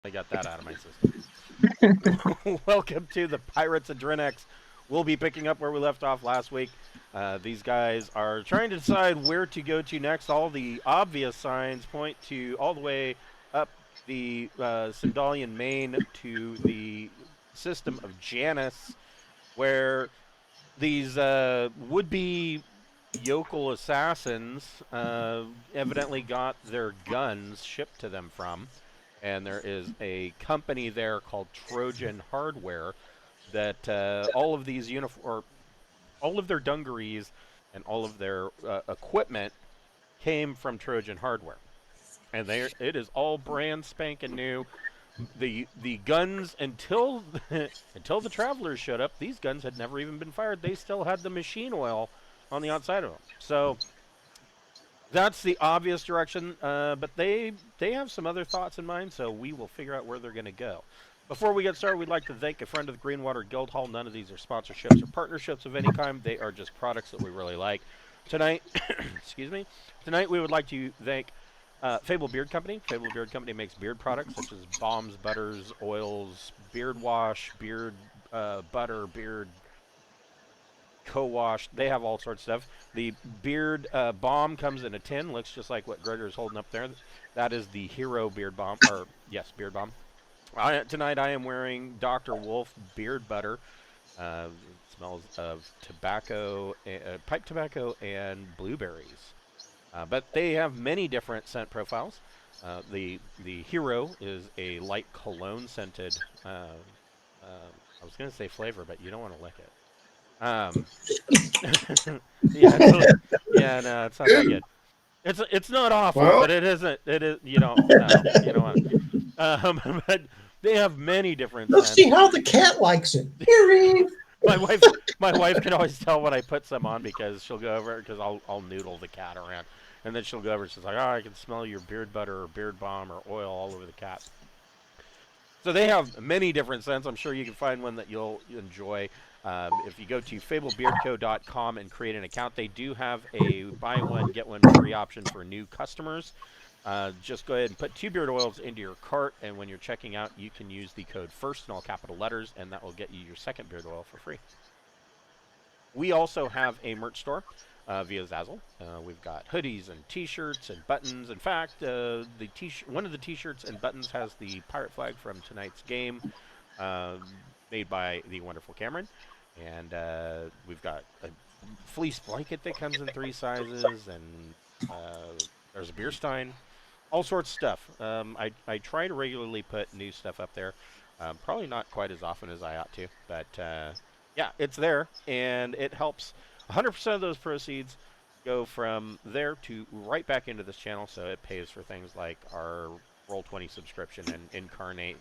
I got that out of my system. Welcome to the Pirates of Drinax. We'll be picking up where we left off last week. These guys are trying to decide where to go to next. All the obvious signs point to all the way up the Sindalian main to the system of Janus, where these would-be yokel assassins evidently got their guns shipped to them from. And there is a company there called Trojan Hardware that all of these all of their dungarees and all of their equipment came from Trojan Hardware, and it is all brand spanking new. The guns until until the travelers showed up, these guns had never even been fired. They still had the machine oil on the outside of them. So that's the obvious direction, but they have some other thoughts in mind, so we will figure out where they're going to go. Before we get started, we'd like to thank a friend of the Greenwater Guildhall. None of these are sponsorships or partnerships of any kind. They are just products that we really like. Tonight, excuse me, tonight we would like to thank Fable Beard Company. Fable Beard Company makes beard products such as balms, butters, oils, beard wash, beard butter, beard co-wash. They have all sorts of stuff. The beard balm comes in a tin, looks just like what Gregor's holding up there. That is the Hero beard balm, or yes, beard balm. Tonight I am wearing Dr. Wolf beard butter. It smells of tobacco, pipe tobacco, and blueberries. But they have many different scent profiles. The Hero is a light cologne scented. I was going to say flavor, but you don't want to lick it. No, it's not that good. It's not awful, Well, but it isn't. It is. You don't. No, you don't want. But they have many different Let's scents. see how the cat likes it. My wife can always tell when I put some on because she'll go over because I'll noodle the cat around, and then she'll go over and she's like, "Oh, I can smell your beard butter or beard balm or oil all over the cat." So they have many different scents. I'm sure you can find one that you'll enjoy. If you go to fablebeardco.com and create an account, they do have a buy one, get one free option for new customers. Just go ahead and put 2 beard oils into your cart, and when you're checking out, you can use the code FIRST in all capital letters, and that will get you your second beard oil for free. We also have a merch store via Zazzle. We've got hoodies and T-shirts and buttons. In fact, one of the T-shirts and buttons has the pirate flag from tonight's game, made by the wonderful Cameron. And we've got a fleece blanket that comes in 3 sizes, and there's a beer stein, all sorts of stuff. I try to regularly put new stuff up there. Probably not quite as often as I ought to, but yeah, it's there, and it helps. 100% of those proceeds go from there to right back into this channel, so it pays for things like our Roll20 subscription and Incarnate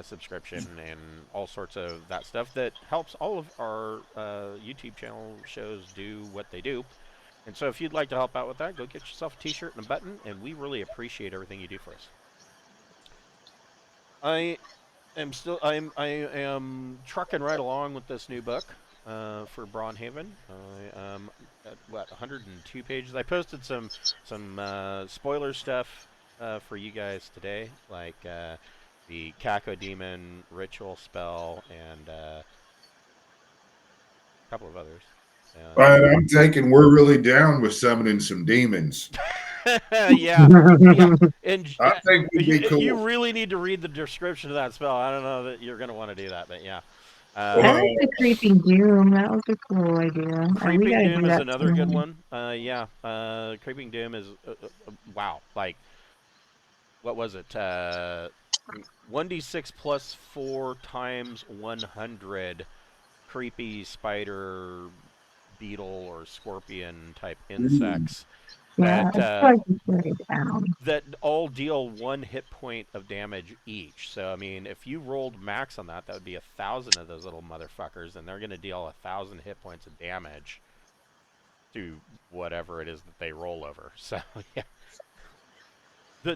subscription and all sorts of that stuff that helps all of our YouTube channel shows do what they do. And so if you'd like to help out with that, go get yourself a T-shirt and a button, and we really appreciate everything you do for us. I am trucking right along with this new book for Braunhaven. I am at 102 pages. I posted some spoiler stuff for you guys today, like the Cacodemon ritual spell and a couple of others. I'm thinking we're really down with summoning some demons. yeah. And I think we'd be cool. you really need to read the description of that spell. I don't know that you're going to want to do that, but yeah. I like the Creeping Doom. That was a cool idea. Creeping Doom is another good one. Yeah. Creeping Doom is, wow. Like, what was it? 1d6 plus 4 times 100 creepy spider, beetle, or scorpion type insects. Yeah, that all deal 1 hit point of damage each. So, I mean, if you rolled max on that, that would be 1,000 of those little motherfuckers, and they're going to deal 1,000 hit points of damage to whatever it is that they roll over. So, yeah.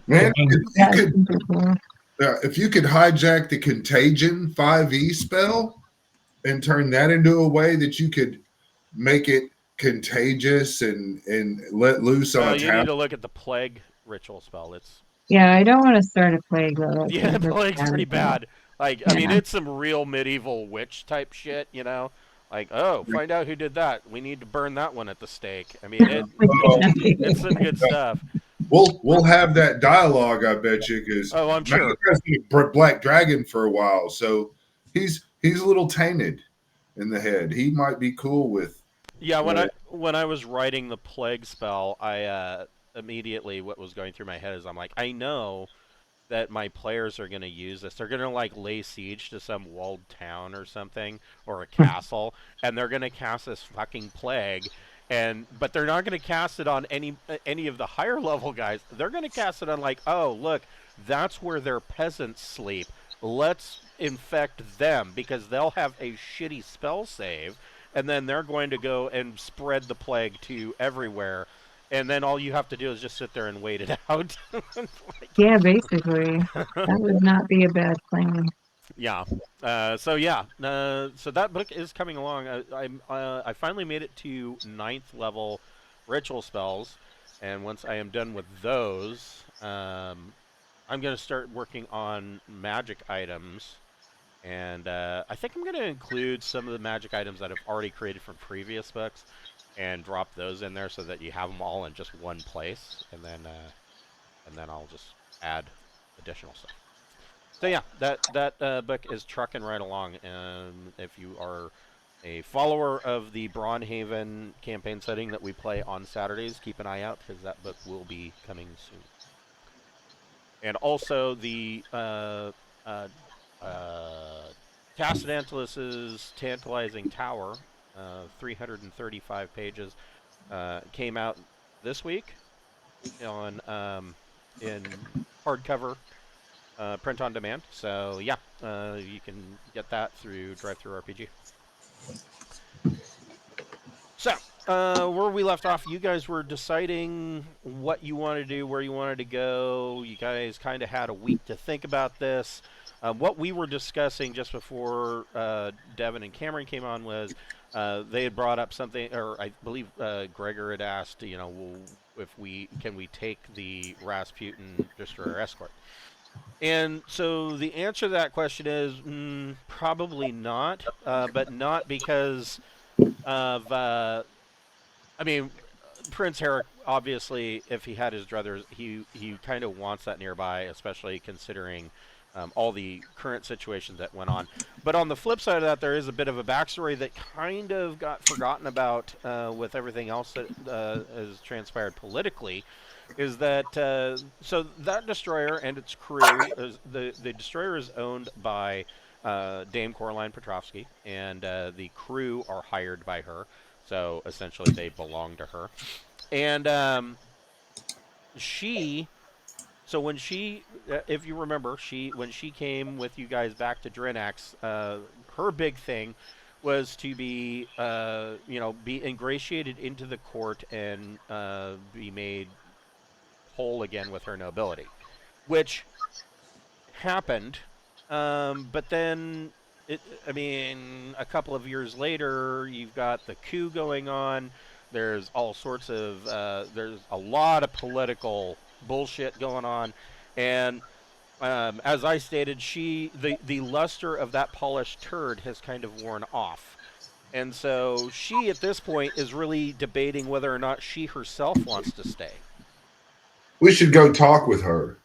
Man, if you could hijack the Contagion 5e spell and turn that into a way that you could make it contagious and let loose on a you need to look at the plague ritual spell. It's Yeah, I don't want to start a plague though. That Yeah, seems the really plague's pretty bad. bad. Like, I mean, Yeah. it's some real medieval witch type shit, you know? Like, oh, find out who did that. We need to burn that one at the stake. I mean, Oh, it's some good stuff. we'll have that dialogue, I bet you, because Oh, I'm sure. Malachi's been a Black Dragon for a while, so he's a little tainted in the head. He might be cool with Yeah, when what. I was writing the plague spell, I immediately what was going through my head is I'm like, I know that my players are going to use this. They're going to like lay siege to some walled town or something or a castle, and they're going to cast this fucking plague. And but they're not going to cast it on any of the higher level guys. They're going to cast it on like, oh look, that's where their peasants sleep. Let's infect them because they'll have a shitty spell save, and then they're going to go and spread the plague to everywhere. And then all you have to do is just sit there and wait it out. Yeah, basically. That would not be a bad plan. Yeah. So that book is coming along. I finally made it to 9th level ritual spells, and once I am done with those, I'm going to start working on magic items. And I think I'm going to include some of the magic items that I've already created from previous books, and drop those in there so that you have them all in just one place, and then I'll just add additional stuff. So yeah, that book is trucking right along, and if you are a follower of the Braunhaven campaign setting that we play on Saturdays, keep an eye out because that book will be coming soon. And also the Tassadantlus's Tantalizing Tower, 335 pages, came out this week on in hardcover print on demand. So yeah, you can get that through Drive-Thru RPG. So where we left off, you guys were deciding what you wanted to do, where you wanted to go. You guys kind of had a week to think about this. What we were discussing just before Devin and Cameron came on was they had brought up something, or I believe Gregor had asked, you know, well, if we take the Rasputin Destroyer Escort. And so the answer to that question is probably not, but not because of, I mean, Prince Herrick, obviously, if he had his druthers, he kind of wants that nearby, especially considering all the current situations that went on. But on the flip side of that, there is a bit of a backstory that kind of got forgotten about with everything else that has transpired politically. Is that so? That destroyer and its crew, the destroyer is owned by Dame Coraline Petrovsky, and the crew are hired by her. So essentially, they belong to her. And she, so when she, if you remember, when she came with you guys back to Drinax, her big thing was to be, be ingratiated into the court and be made whole again with her nobility, which happened. But then, I mean, a couple of years later, you've got the coup going on. There's all sorts of, there's a lot of political bullshit going on. And as I stated, the luster of that polished turd has kind of worn off. And so she, at this point, is really debating whether or not she herself wants to stay. We should go talk with her.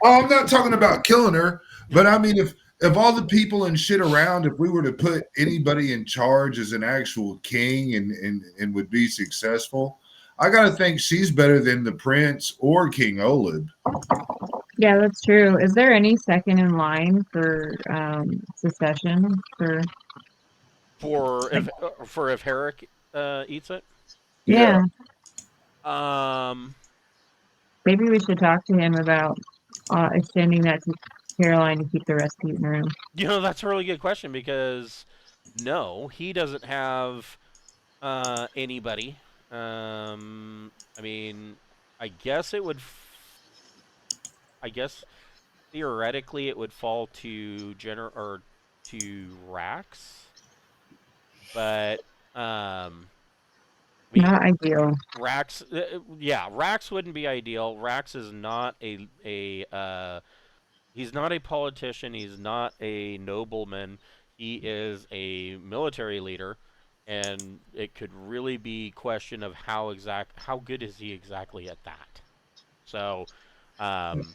Oh, I'm not talking about killing her, but I mean, if all the people and shit around, if we were to put anybody in charge as an actual king and would be successful, I gotta think she's better than the prince or King Olib. Yeah, that's true. Is there any second in line for secession? For if Herrick eats it. Yeah. Yeah, Um, maybe we should talk to him about extending that to Caroline to keep the Rasputin room. that's a really good question because no, he doesn't have anybody. I mean, I guess it would. I guess theoretically it would fall to or to Rax, but Not ideal. Rax, yeah, Rax wouldn't be ideal. Rax is not he's not a politician. He's not a nobleman. He is a military leader, and it could really be question of how good is he exactly at that. So, no,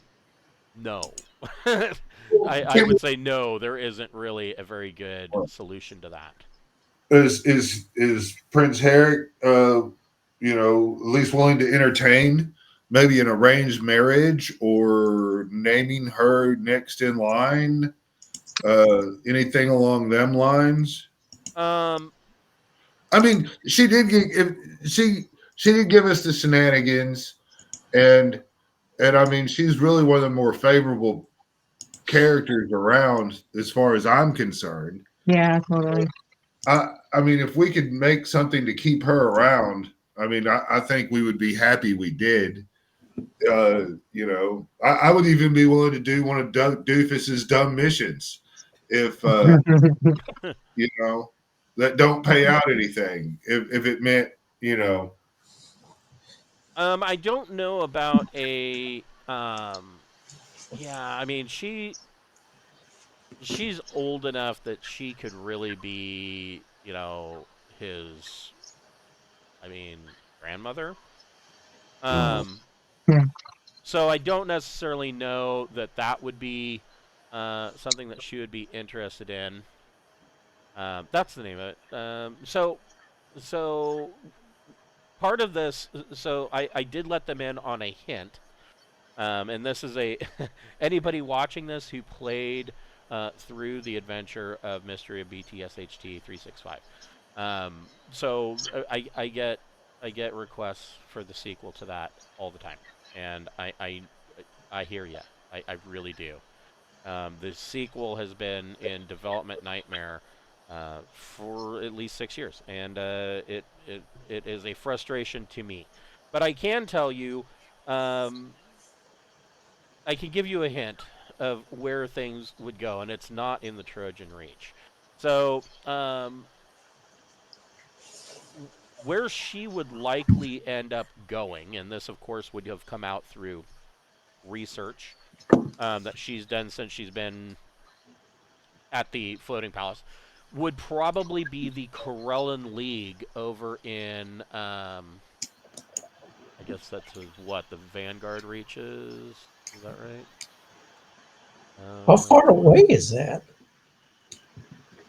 I would say no. There isn't really a very good solution to that. Is Prince Herrick, at least willing to entertain maybe an arranged marriage or naming her next in line? Anything along them lines? Um, I mean, she did give us the shenanigans, and I mean, she's really one of the more favorable characters around as far as I'm concerned. Yeah, totally. I mean, if we could make something to keep her around, I mean, I think we would be happy we did. I would even be willing to do one of Doofus's dumb missions if that don't pay out anything. If it meant, I don't know about a yeah, I mean she's old enough that she could really be, his I mean, grandmother. Um Yeah. so I don't necessarily know that would be something that she would be interested in. That's the name of it. So part of this, so I did let them in on a hint. And this is anybody watching this who played through the adventure of Mystery of BT-SHT 365. So I get requests for the sequel to that all the time, and I hear you. I really do. The sequel has been in development nightmare for at least 6 years, and it is a frustration to me. But I can tell you. I can give you a hint of where things would go, and it's not in the Trojan Reach. So, where she would likely end up going, and this, of course, would have come out through research that she's done since she's been at the Floating Palace, would probably be the Corellan League over in, I guess that's what the Vanguard reaches. Is that right? How far away is that?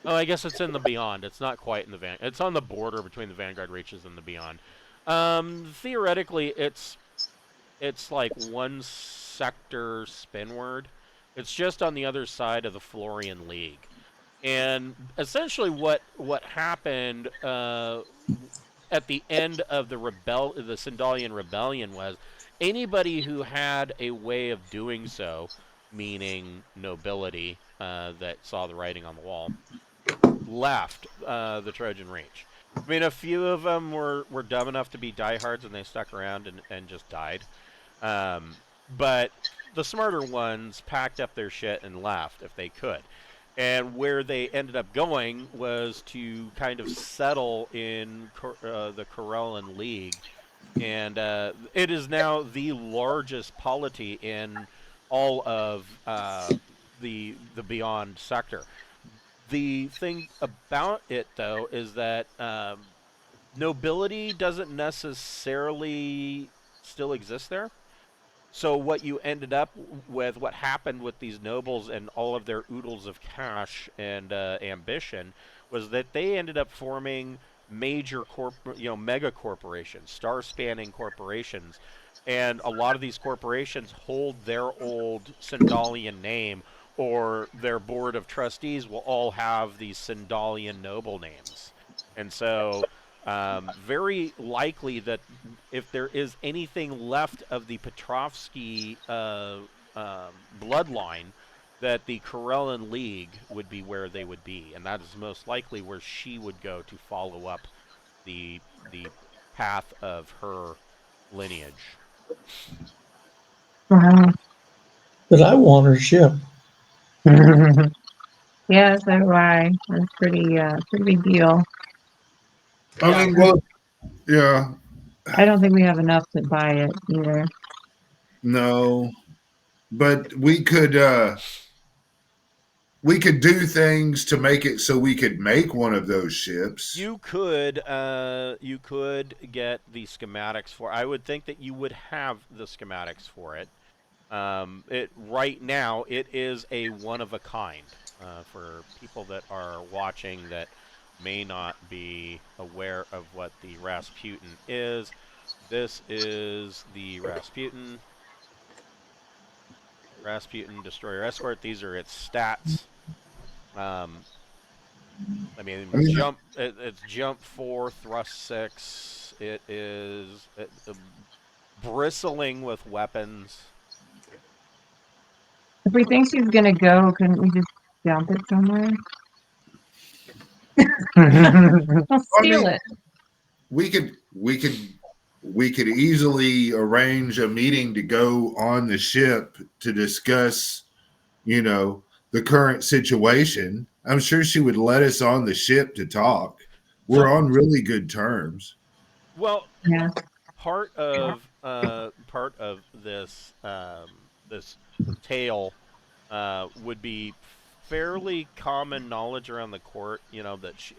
Oh, I guess it's in the Beyond. It's not quite in the It's on the border between the Vanguard reaches and the Beyond. Theoretically, it's like one sector spinward. It's just on the other side of the Florian League, and essentially what happened at the end of the Sindalian Rebellion was anybody who had a way of doing so, meaning nobility that saw the writing on the wall, left the Trojan Reach. I mean, a few of them were dumb enough to be diehards and they stuck around and just died. But the smarter ones packed up their shit and left if they could. And where they ended up going was to kind of settle in the Corellan League. And it is now the largest polity in all of the Beyond sector. The thing about it, though, is that nobility doesn't necessarily still exist there. So what you ended up with, what happened with these nobles and all of their oodles of cash and ambition, was that they ended up forming major mega corporations, star-spanning corporations, and a lot of these corporations hold their old Sindalian name, or their board of trustees will all have these Sindalian noble names. And so very likely that if there is anything left of the Petrovsky bloodline, that the Corellan League would be where they would be, and that is most likely where she would go to follow up the path of her lineage. Wow. But I want her ship. Yeah, so do I. That's pretty big deal. I mean, well, Yeah. I don't think we have enough to buy it either. No. But we could do things to make it so we could make one of those ships. You could get the schematics for. I would think that you would have the schematics for it. It right now it is a one of a kind. For people that are watching that may not be aware of what the Rasputin is, this is the Rasputin Destroyer Escort. These are its stats. I mean, jump. It's jump 4, thrust 6. It is bristling with weapons. If we think she's gonna go, couldn't we just dump it somewhere? I'll steal it. We could easily arrange a meeting to go on the ship to discuss, the current situation. I'm sure she would let us on the ship to talk. We're on really good terms. Well, yeah. Part of this this tale would be fairly common knowledge around the court. That she,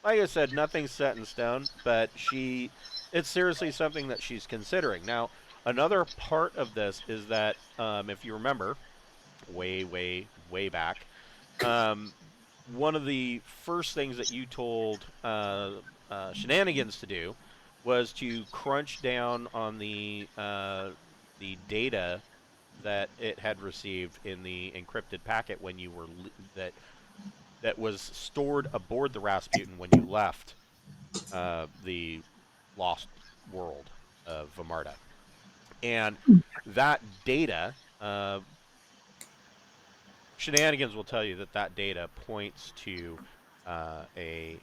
like I said, nothing's set in stone, but it's seriously something that she's considering. Now, another part of this is that if you remember, way back, one of the first things that you told Shenanigans to do was to crunch down on the data that it had received in the encrypted packet when you were that was stored aboard the Rasputin when you left the lost world of Vamarda. And that data, Shenanigans will tell you that data points to a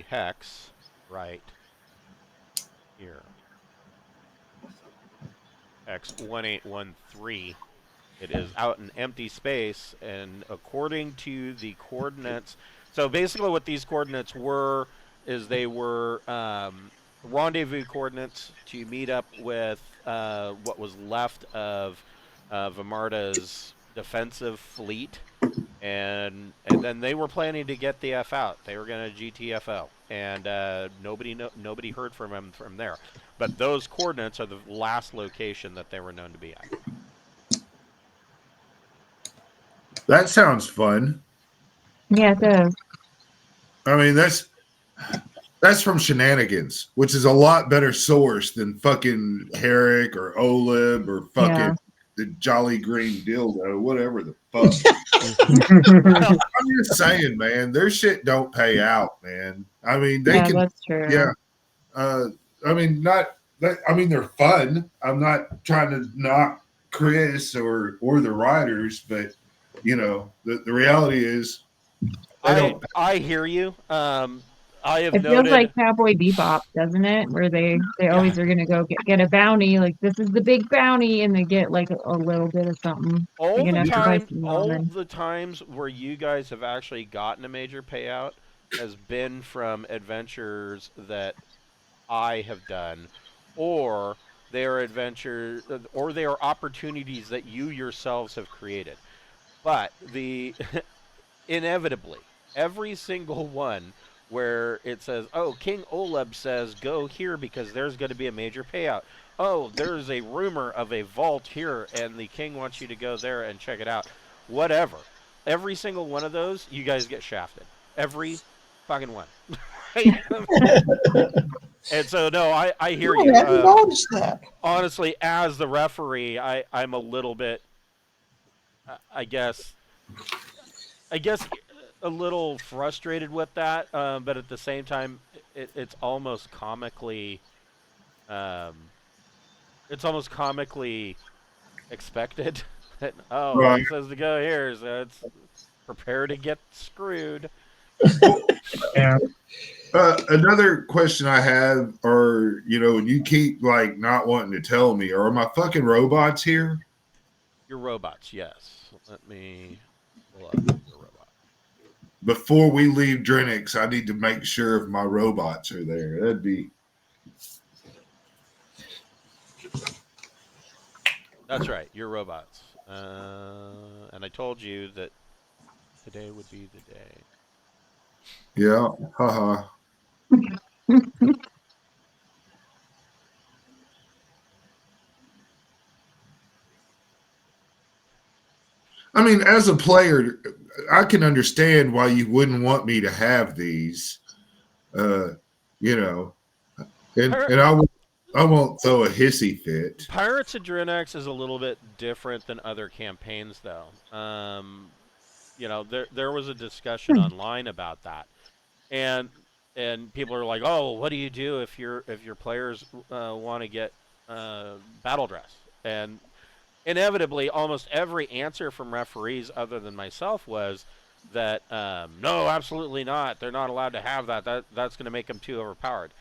hex right here. X1813. It is out in empty space, and according to the coordinates, so basically what these coordinates were is they were rendezvous coordinates to meet up with what was left of Vamarda's defensive fleet, and then they were planning to get the F out. They were going to GTFO, and nobody heard from them from there. But those coordinates are the last location that they were known to be at. That sounds fun. Yeah, it does. I mean, that's from Shenanigans, which is a lot better source than fucking Herrick or Olib or fucking the Jolly Green Dildo, whatever the fuck. I'm just saying, man, their shit don't pay out, man. I mean, they can. That's true. Yeah. I mean, they're fun. I'm not trying to knock Chris or the writers, but the reality is, I hear you. It feels like Cowboy Bebop, doesn't it? Where they always are gonna go get a bounty. Like, this is the big bounty, and they get like a little bit of something. All the times where you guys have actually gotten a major payout has been from adventures that I have done, or they are adventures, or they are opportunities that you yourselves have created. But inevitably, every single one where it says, oh, King Oleb says go here because there's going to be a major payout. Oh, there's a rumor of a vault here and the king wants you to go there and check it out. Whatever. Every single one of those, you guys get shafted. Every fucking one. And so, no, I hear you. I hadn't noticed that. Honestly, as the referee, I'm a little bit, I guess a little frustrated with that, but at the same time, it's almost comically, expected. He says to go here, so it's prepare to get screwed. Yeah. Another question I have are, and you keep like not wanting to tell me, are my fucking robots here? Your robots, yes. Let me pull up your robot. before we leave Drinax, I need to make sure if my robots are there. That'd be. That's right, your robots. And I told you that today would be the day. Yeah. Haha. I mean, as a player, I can understand why you wouldn't want me to have these. You know, and I won't throw a hissy fit. Pirates of Drinax is a little bit different than other campaigns, though. There was a discussion online about that, and people are like, "Oh, what do you do if your players want to get battle dress?" And inevitably, almost every answer from referees, other than myself, was that no, absolutely not. They're not allowed to have that. That's going to make them too overpowered.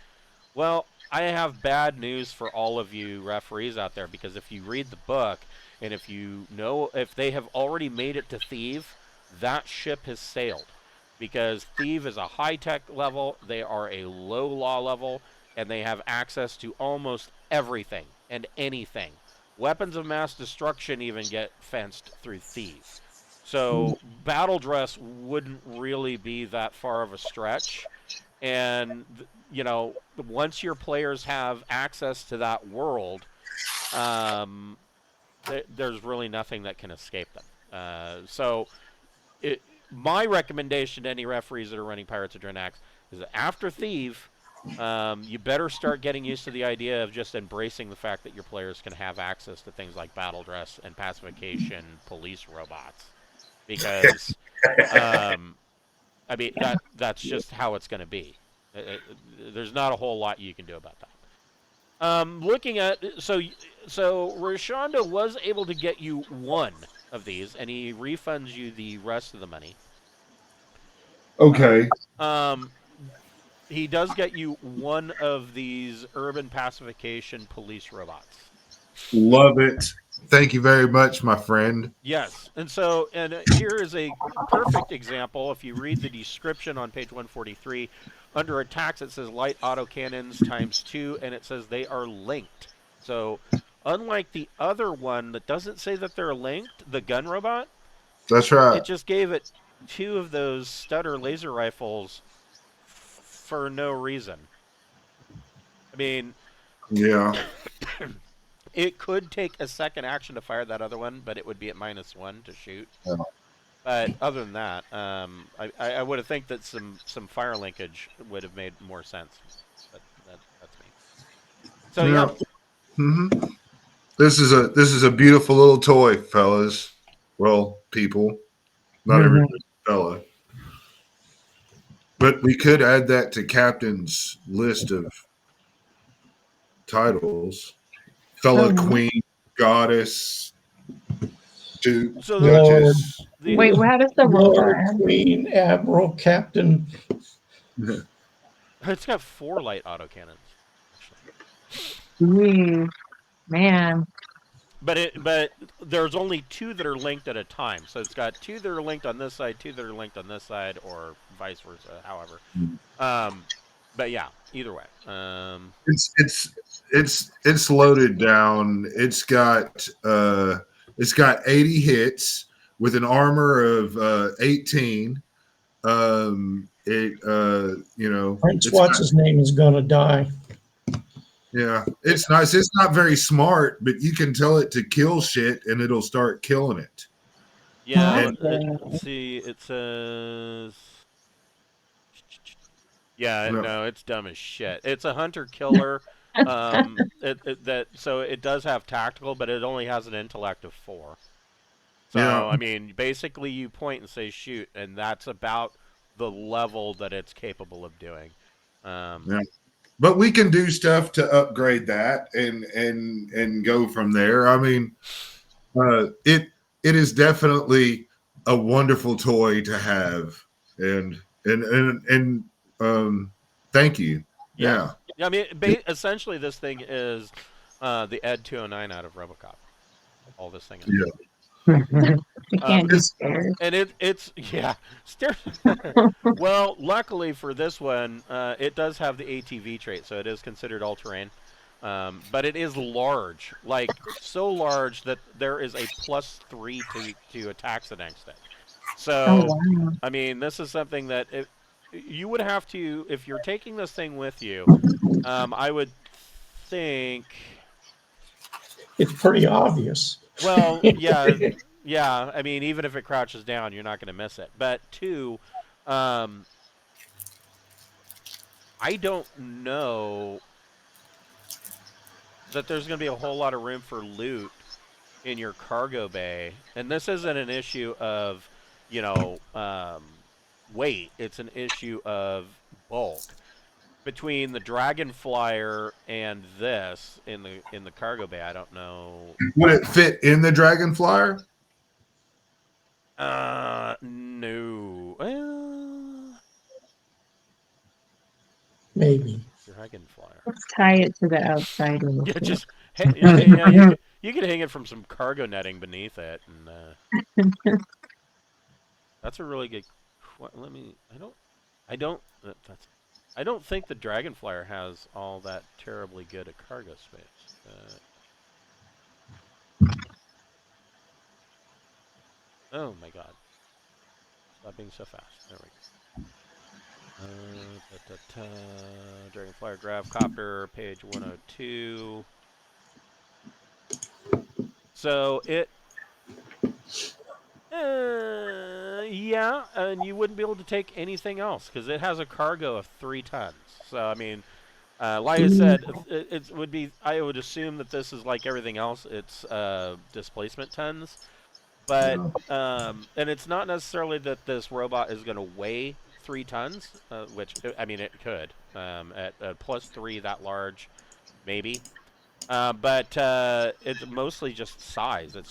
Well, I have bad news for all of you referees out there, because if you read the book and if they have already made it to Thief, that ship has sailed, because Thief is a high-tech level, they are a low-law level, and they have access to almost everything and anything. Weapons of mass destruction even get fenced through Thief. So battle dress wouldn't really be that far of a stretch. And, once your players have access to that world, there's really nothing that can escape them. My recommendation to any referees that are running Pirates of Drinax is that after Thief, you better start getting used to the idea of just embracing the fact that your players can have access to things like battle dress and pacification police robots. Because, that's just how it's going to be. There's not a whole lot you can do about that. Looking at so Rashonda was able to get you one of these, and he refunds you the rest of the money. Okay. He does get you one of these urban pacification police robots. Love it. Thank you very much, my friend. Yes, and here is a perfect example. If you read the description on page 143, under attacks it says light autocannons ×2, and it says they are linked. So, unlike the other one that doesn't say that they're linked, the gun robot, that's right. It just gave it 2 of those stutter laser rifles for no reason. I mean, yeah. It could take a second action to fire that other one, but it would be at -1 to shoot. Yeah. But other than that, I would have think that some fire linkage would have made more sense. But that's me. So yeah. Mm-hmm. This is a beautiful little toy, fellas. Well, people, not every fella. But we could add that to Captain's list of titles. Fella, Queen, Goddess, Duke, So Duchess. Wait, how does the Lord, Queen, Admiral, Captain? It's got 4 light autocannons. Man. But there's only 2 that are linked at a time. So it's got 2 that are linked on this side, 2 that are linked on this side, or vice versa. However, but yeah, either way, it's loaded down. It's got 80 hits with an armor of 18. Prince what's his name is gonna die. Yeah, it's nice. It's not very smart, but you can tell it to kill shit, and it'll start killing it. Yeah, let's see. It says, yeah, no, it's dumb as shit. It's a hunter killer. So it does have tactical, but it only has an intellect of 4. So yeah. I mean, basically, you point and say shoot, and that's about the level that it's capable of doing. Yeah. But we can do stuff to upgrade that and go from there. I mean, it is definitely a wonderful toy to have, and thank you. Yeah. I mean, essentially, this thing is the Ed 209 out of RoboCop. All this thing is. Yeah. They can't do It's- stairs. And it's yeah, stairs. Well, luckily for this one, it does have the ATV trait, so it is considered all terrain. But it is large, like so large that there is a +3 to attacks the next day. Oh So, wow. I mean, this is something that you would have to, if you're taking this thing with you, I would think. It's pretty obvious. Well, yeah, yeah. I mean, even if it crouches down, you're not going to miss it. But two, um, I don't know that there's going to be a whole lot of room for loot in your cargo bay. And this isn't an issue of, you know, weight. It's an issue of bulk. Between the Dragon Flyer and this in the cargo bay, I don't know. Would it fit in the Dragon Flyer? No. Maybe. Dragon Flyer. Let's tie it to the outside of Yeah, the just yeah, you could hang it from some cargo netting beneath it, and that's a really good. Let me. I don't think the Dragon Flyer has all that terribly good a cargo space. Oh my God! Stop being so fast. There we go. Dragon Flyer Gravcopter, page 102. So it, yeah, and you wouldn't be able to take anything else because it has a cargo of 3 tons. So I mean, like I said, it would be. I would assume that this is like everything else. It's displacement tons, but and it's not necessarily that this robot is going to weigh 3 tons, which I mean it could at +3 that large, maybe. But it's mostly just size. It's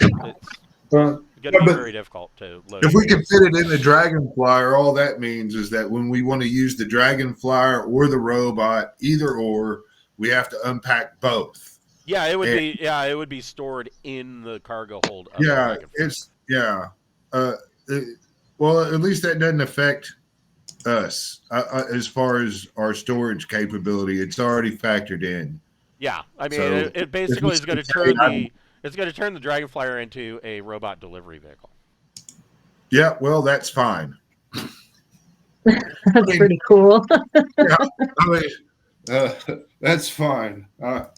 going to be very difficult to load. If we can fit it in the Dragon Flyer, all that means is that when we want to use the Dragon Flyer or the robot, either or, we have to unpack both. Yeah, it would be. Yeah, it would be stored in the cargo hold. Of Yeah, the it's yeah. Well, at least that doesn't affect us as far as our storage capability. It's already factored in. Yeah, I mean, So, it basically is going to turn the Dragon Flyer into a robot delivery vehicle. Yeah, well, that's fine. That's pretty cool. Yeah, I mean, that's fine. I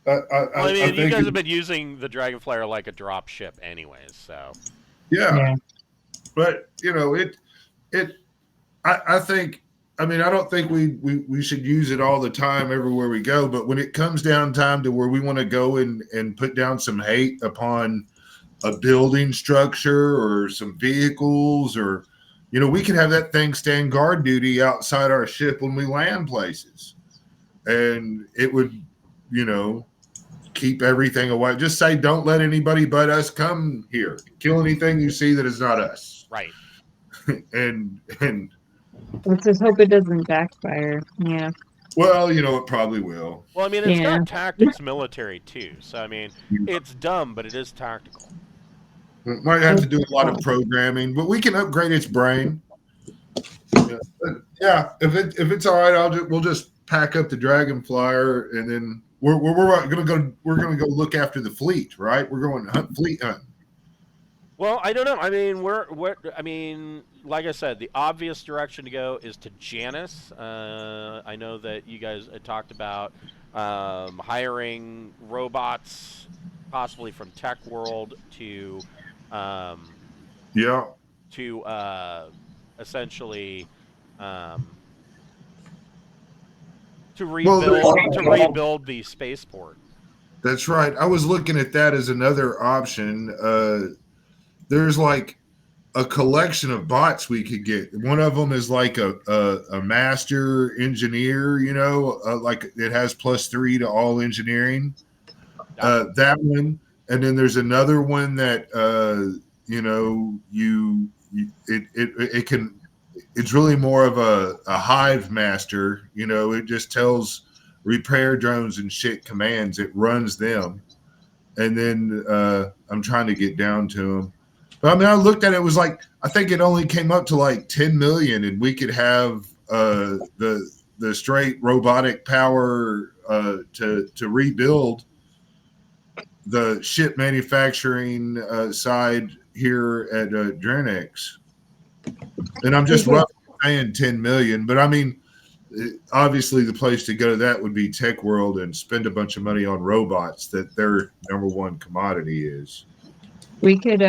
mean, you think guys have been using the Dragon Flyer like a drop ship, anyways. So yeah. But you know, I think. I mean, I don't think we should use it all the time everywhere we go. But when it comes down time to where we want to go and put down some hate upon a building structure or some vehicles, or you know, we can have that thing stand guard duty outside our ship when we land places, and it would, you know, keep everything away. Just say, don't let anybody but us come here. Kill anything you see that is not us. right. and Let's just hope it doesn't backfire. Yeah. well, you know, it probably will. Well, I mean, it's got tactics military too. So I mean, it's dumb, but it is tactical. It might have to do a lot of programming, but we can upgrade its brain. Yeah, if it's all right, we'll just pack up the Dragon Flyer, and then we're gonna go look after the fleet, right? We're going fleet hunting. Well, I don't know. I mean, like I said, the obvious direction to go is to Janus. I know that you guys had talked about hiring robots, possibly from Tech World, to essentially to rebuild the spaceport. That's right. I was looking at that as another option. There's like a collection of bots we could get. One of them is like a master engineer, you know, like it has +3 to all engineering. That one, and then there's another one that you know, it can. It's really more of a hive master. You know, it just tells repair drones and shit commands. It runs them. and then I'm trying to get down to them. But I mean, I looked at it, it was like I think it only came up to like 10 million, and we could have the straight robotic power to rebuild the ship manufacturing side here at Drinax. And I'm just roughly saying 10 million, but I mean, obviously the place to go to that would be Tech World and spend a bunch of money on robots that their number one commodity is. We could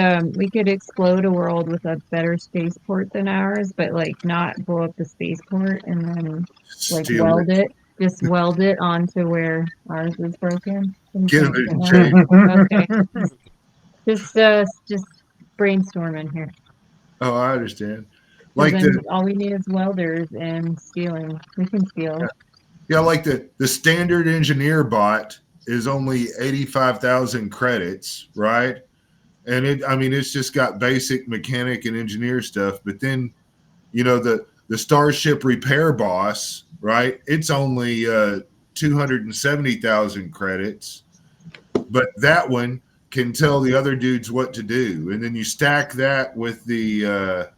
explode a world with a better spaceport than ours, but like not blow up the spaceport and then like Steal weld it. Just weld it onto where ours is broken. Get them in change. Okay. Just brainstorming here. Oh, I understand. 'Cause Like then all we need is welders and stealing. We can steal. yeah, like the standard engineer bot is only 85,000 credits, right? And it's just got basic mechanic and engineer stuff. But then, the Starship repair boss, right? It's only 270,000 credits, but that one can tell the other dudes what to do. And then you stack that with the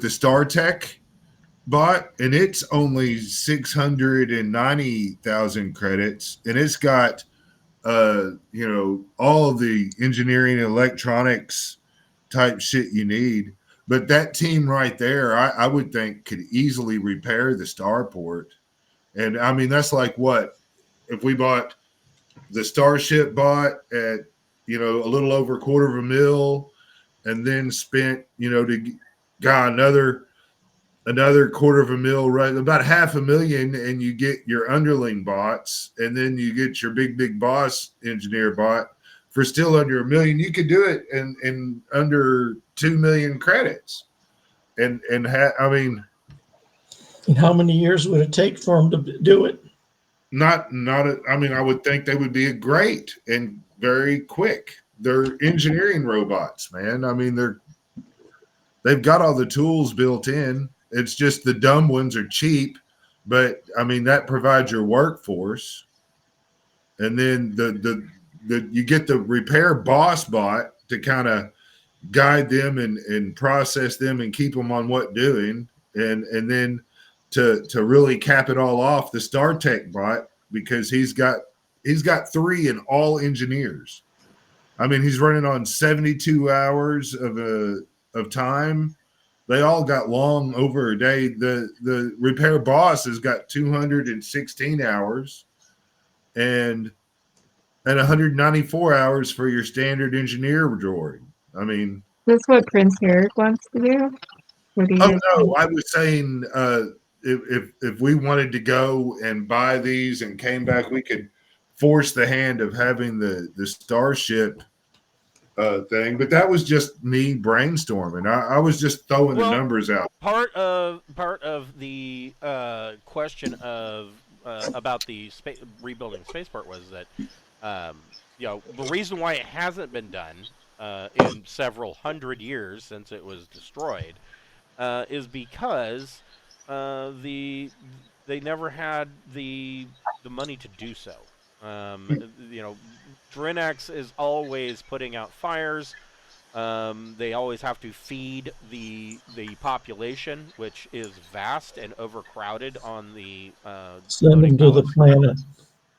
Star Tech bot, and it's only 690,000 credits, and it's got all of the engineering and electronics type shit you need. But that team right there, I would think could easily repair the starport. And I mean, that's like what if we bought the Starship bot at a little over $250,000, and then spent got another $250,000, right? About $500,000, and you get your underling bots, and then you get your big boss engineer bot for still under $1 million. You could do it in under 2 million credits. And I mean, And how many years would it take for them to do it? I mean, I would think they would be great and very quick. They're engineering robots, man. I mean, they've got all the tools built in. It's just the dumb ones are cheap, but I mean that provides your workforce, and then the you get the repair boss bot to kind of guide them and process them and keep them on what doing, and then to really cap it all off, the Star Tech bot, because he's got 3 in all engineers. I mean, he's running on 72 hours of time. They all got long over a day. The repair boss has got 216 hours and 194 hours for your standard engineer droid. I mean, That's what Prince Eric wants to do. no, I was saying if we wanted to go and buy these and came back, we could force the hand of having the Starship thing, but that was just me brainstorming. I was just throwing the numbers out. Part of the question of about the rebuilding spaceport was that the reason why it hasn't been done in several hundred years since it was destroyed is because they never had the money to do so. Drinax is always putting out fires. They always have to feed the population, which is vast and overcrowded on the Send them to the planet.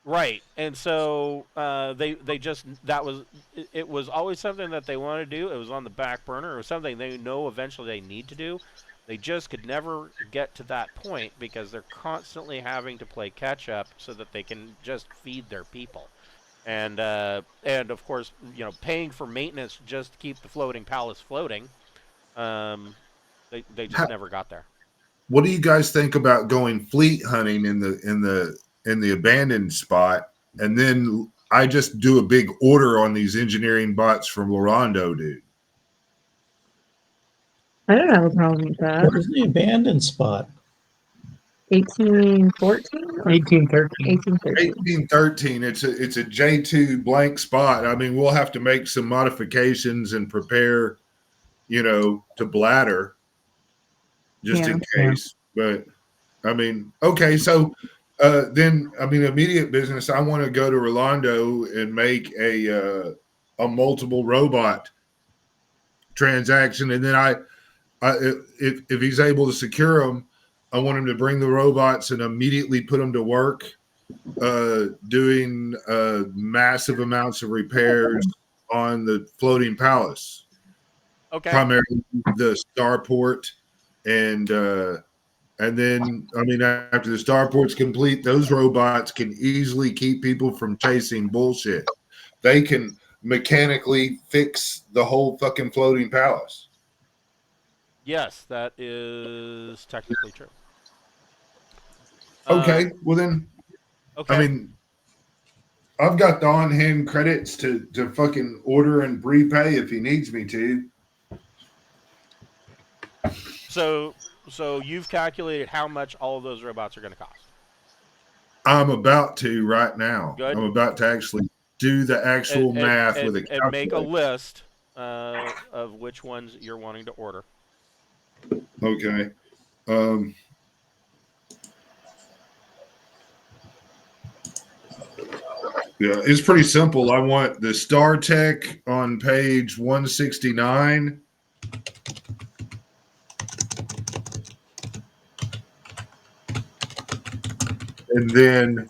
Right, and so it was always something that they wanted to do. It was on the back burner. It was something they know eventually they need to do. They just could never get to that point because they're constantly having to play catch up so that they can just feed their people. And of course, paying for maintenance just to keep the floating palace floating. They just never got there. What do you guys think about going fleet hunting in the abandoned spot, and then I just do a big order on these engineering bots from Lorondo, dude? I don't have a problem with that. What is the abandoned spot? 1814? 1813. 1813. It's a J2 blank spot. I mean, we'll have to make some modifications and prepare, to bladder just in case. But I mean, okay, so Then I mean, immediate business. I want to go to Rolando and make a multiple robot transaction, and then if he's able to secure them, I want him to bring the robots and immediately put them to work, doing massive amounts of repairs on the floating palace, Okay. primarily the starport, and then I mean, after the starport's complete, those robots can easily keep people from chasing bullshit. They can mechanically fix the whole fucking floating palace. Yes, that is technically true. Okay, well then, Okay. I mean, I've got the on-hand credits to fucking order and prepay if he needs me to. So you've calculated how much all of those robots are going to cost. I'm about to right now. Good. I'm about to actually do the actual math with a calculator. And make a list of which ones you're wanting to order. Okay. Yeah, it's pretty simple. I want the Star Tech on page 169. And then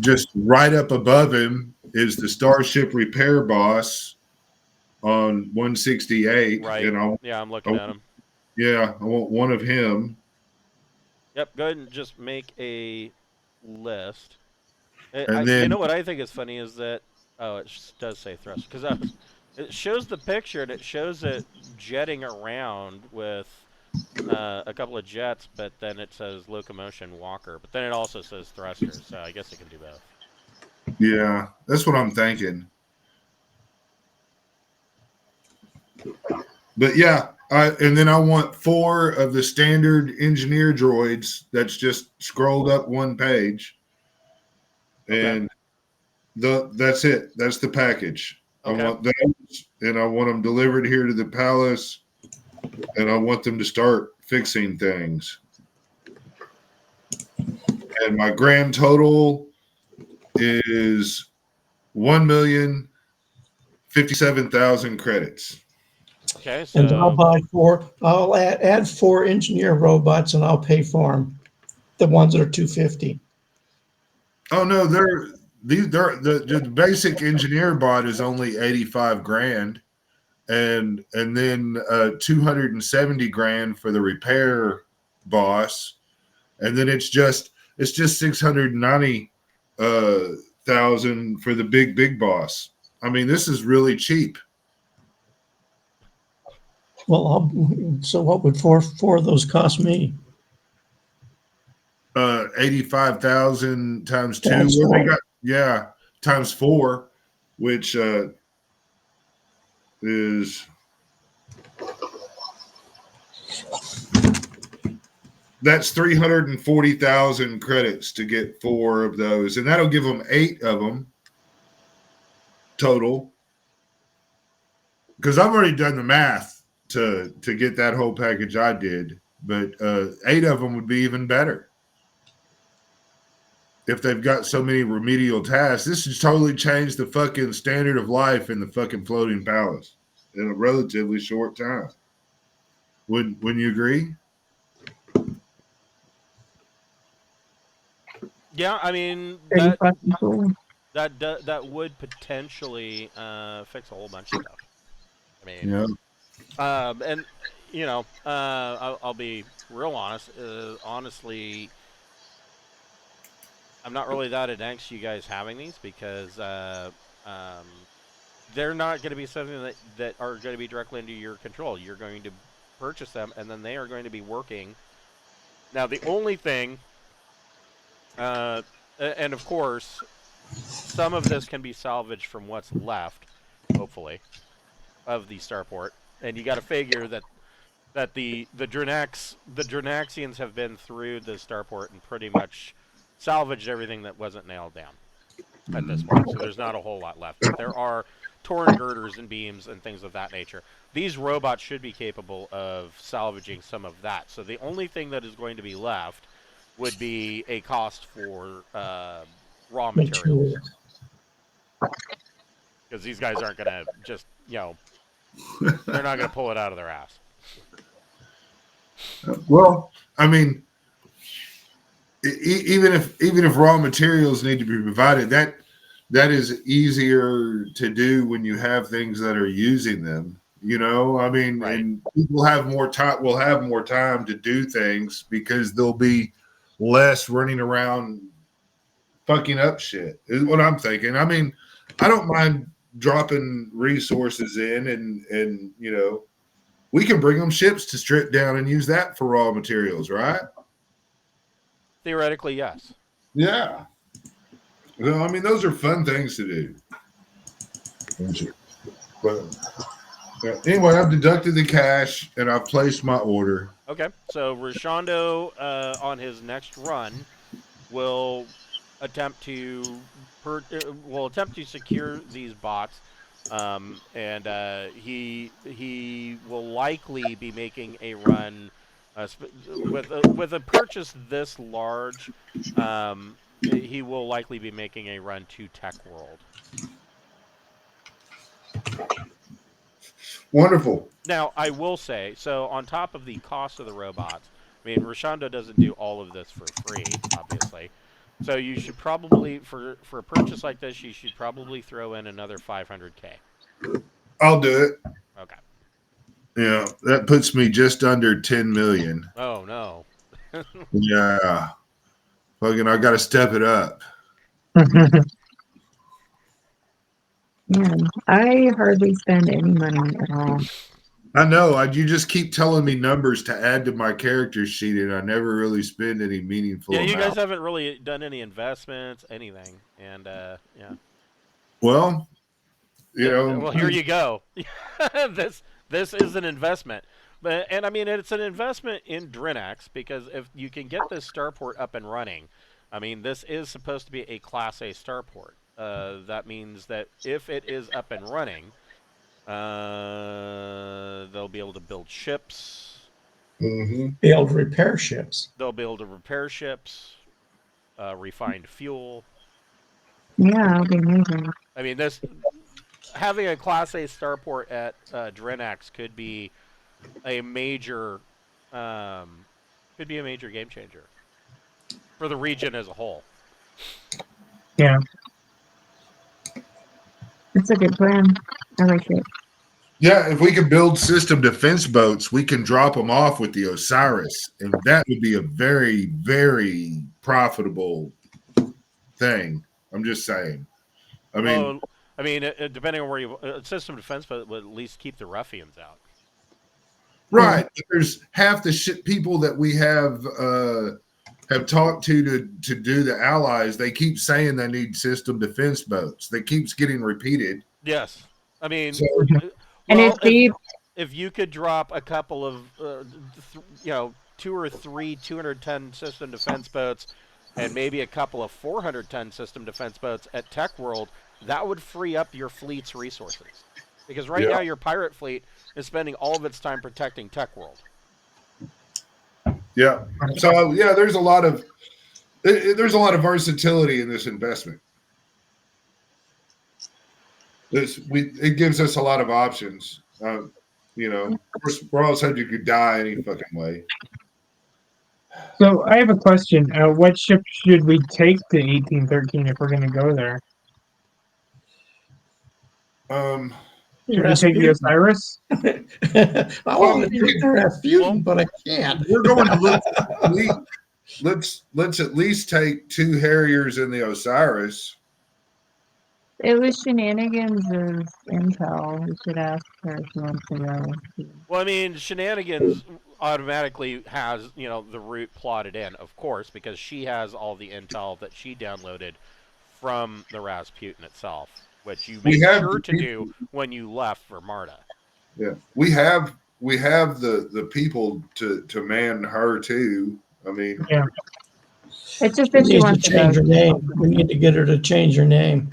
just right up above him is the Starship Repair Boss on 168. Right. And I'm looking at them. Yeah, I want one of him. Yep, go ahead and just make a list. And then, you know what I think is funny is that it does say thrust because it shows the picture and it shows it jetting around with a couple of jets, but then it says locomotion walker, but then it also says thrusters, so I guess it can do both. Yeah, that's what I'm thinking. But yeah, and then I want 4 of the standard engineer droids that's just scrolled up one page. And that's it. That's the package. Okay. I want those, and I want them delivered here to the palace, and I want them to start fixing things. And my grand total is 1,057,000 credits. Okay, so And I'll buy 4. I'll add 4 engineer robots, and I'll pay for them. The ones that are 250. Oh no, the basic engineer bot is only 85 grand, and then 270 grand for the repair boss, and then it's just 690,000 for the big boss. I mean, this is really cheap. Well, so what would four of those cost me? 85,000 times 2. Times What they 4. got? Yeah, times 4, which is that's 340,000 credits to get 4 of those, and that'll give them 8 of them total. Because I've already done the math to get that whole package I did, but 8 of them would be even better. If they've got so many remedial tasks, this has totally changed the fucking standard of life in the fucking floating palace in a relatively short time. Wouldn't you agree? yeah, I mean that would potentially fix a whole bunch of stuff. I mean, Yeah. and you know, I'll be real honest. Honestly, I'm not really that against you guys having these because they're not going to be something that are going to be directly under your control. You're going to purchase them, and then they are going to be working. Now, the only thing, and of course, some of this can be salvaged from what's left, hopefully, of the starport, and you got to figure that the Drinaxians have been through the starport and pretty much salvaged everything that wasn't nailed down at this point. So there's not a whole lot left. But there are torn girders and beams and things of that nature. These robots should be capable of salvaging some of that. So the only thing that is going to be left would be a cost for raw materials. Materials. Because these guys aren't going to just, they're not going to pull it out of their ass. Well, I mean, even if raw materials need to be provided, that is easier to do when you have things that are using them. I mean, Right. and people have more time. Will have more time to do things because there'll be less running around fucking up shit. Is what I'm thinking. I mean, I don't mind dropping resources in, and we can bring them ships to strip down and use that for raw materials, right? Theoretically, yes. Yeah. Well, I mean, those are fun things to do. But anyway, I've deducted the cash and I've placed my order. Okay, so Rashondo on his next run will attempt to secure these bots, and he will likely be making a run with a purchase this large. He will likely be making a run to Tech World. Wonderful. Now, I will say, so on top of the cost of the robots, I mean, Rashondo doesn't do all of this for free, obviously. So you should probably, for a purchase like this, you should probably throw in another $500K. I'll do it. Okay. Yeah, that puts me just under 10 million. Oh, no. Yeah. Fucking, I got to step it up. Man, I hardly spend any money at all. I know. You just keep telling me numbers to add to my character sheet, and I never really spend any meaningful Yeah, you amount. guys haven't really done any investments, anything. And, yeah. Well, Well, here you go. This is an investment. And I mean, it's an investment in Drinax, because if you can get this starport up and running, I mean, this is supposed to be a Class A starport. That means that if it is up and running, they'll be able to build ships. Mm-hmm. Be able to repair ships. They'll be able to repair ships, refined fuel. Yeah, that'll be amazing. I mean, having a Class A starport at Drinax could be a major game changer for the region as a whole. Yeah. It's a good plan. I like it. Yeah, if we can build system defense boats, we can drop them off with the Osiris, and that would be a very, very profitable thing. I'm just saying. I mean, depending on where you system defense, but would at least keep the ruffians out. right? There's half the shit people that we have talked to do the allies. They keep saying they need system defense boats. That keeps getting repeated. Yes, I mean. So, And if you could drop a couple of, 2 or 3 200-ton system defense boats, and maybe a couple of 400-ton system defense boats at Tech World, that would free up your fleet's resources. Because right now your pirate fleet is spending all of its time protecting Tech World. yeah. So there's a lot of versatility in this investment. It gives us a lot of options. Of course, we're all subject to die any fucking way. So I have a question. What ship should we take to 1813 if we're going to go there? Should we take the Osiris? I want to take the Rasputin, but I can't. We're going to let's at least take 2 Harriers in the Osiris. It was Shenanigans' intel. We should ask her if she wants to go. Well, I mean, Shenanigans automatically has, the route plotted in, of course, because she has all the intel that she downloaded from the Rasputin itself, which you made sure to do when you left for Marta. Yeah, we have the people to man her too. I mean, Yeah. It's just We that she need to wants to change go. her name. We need to get her to change her name.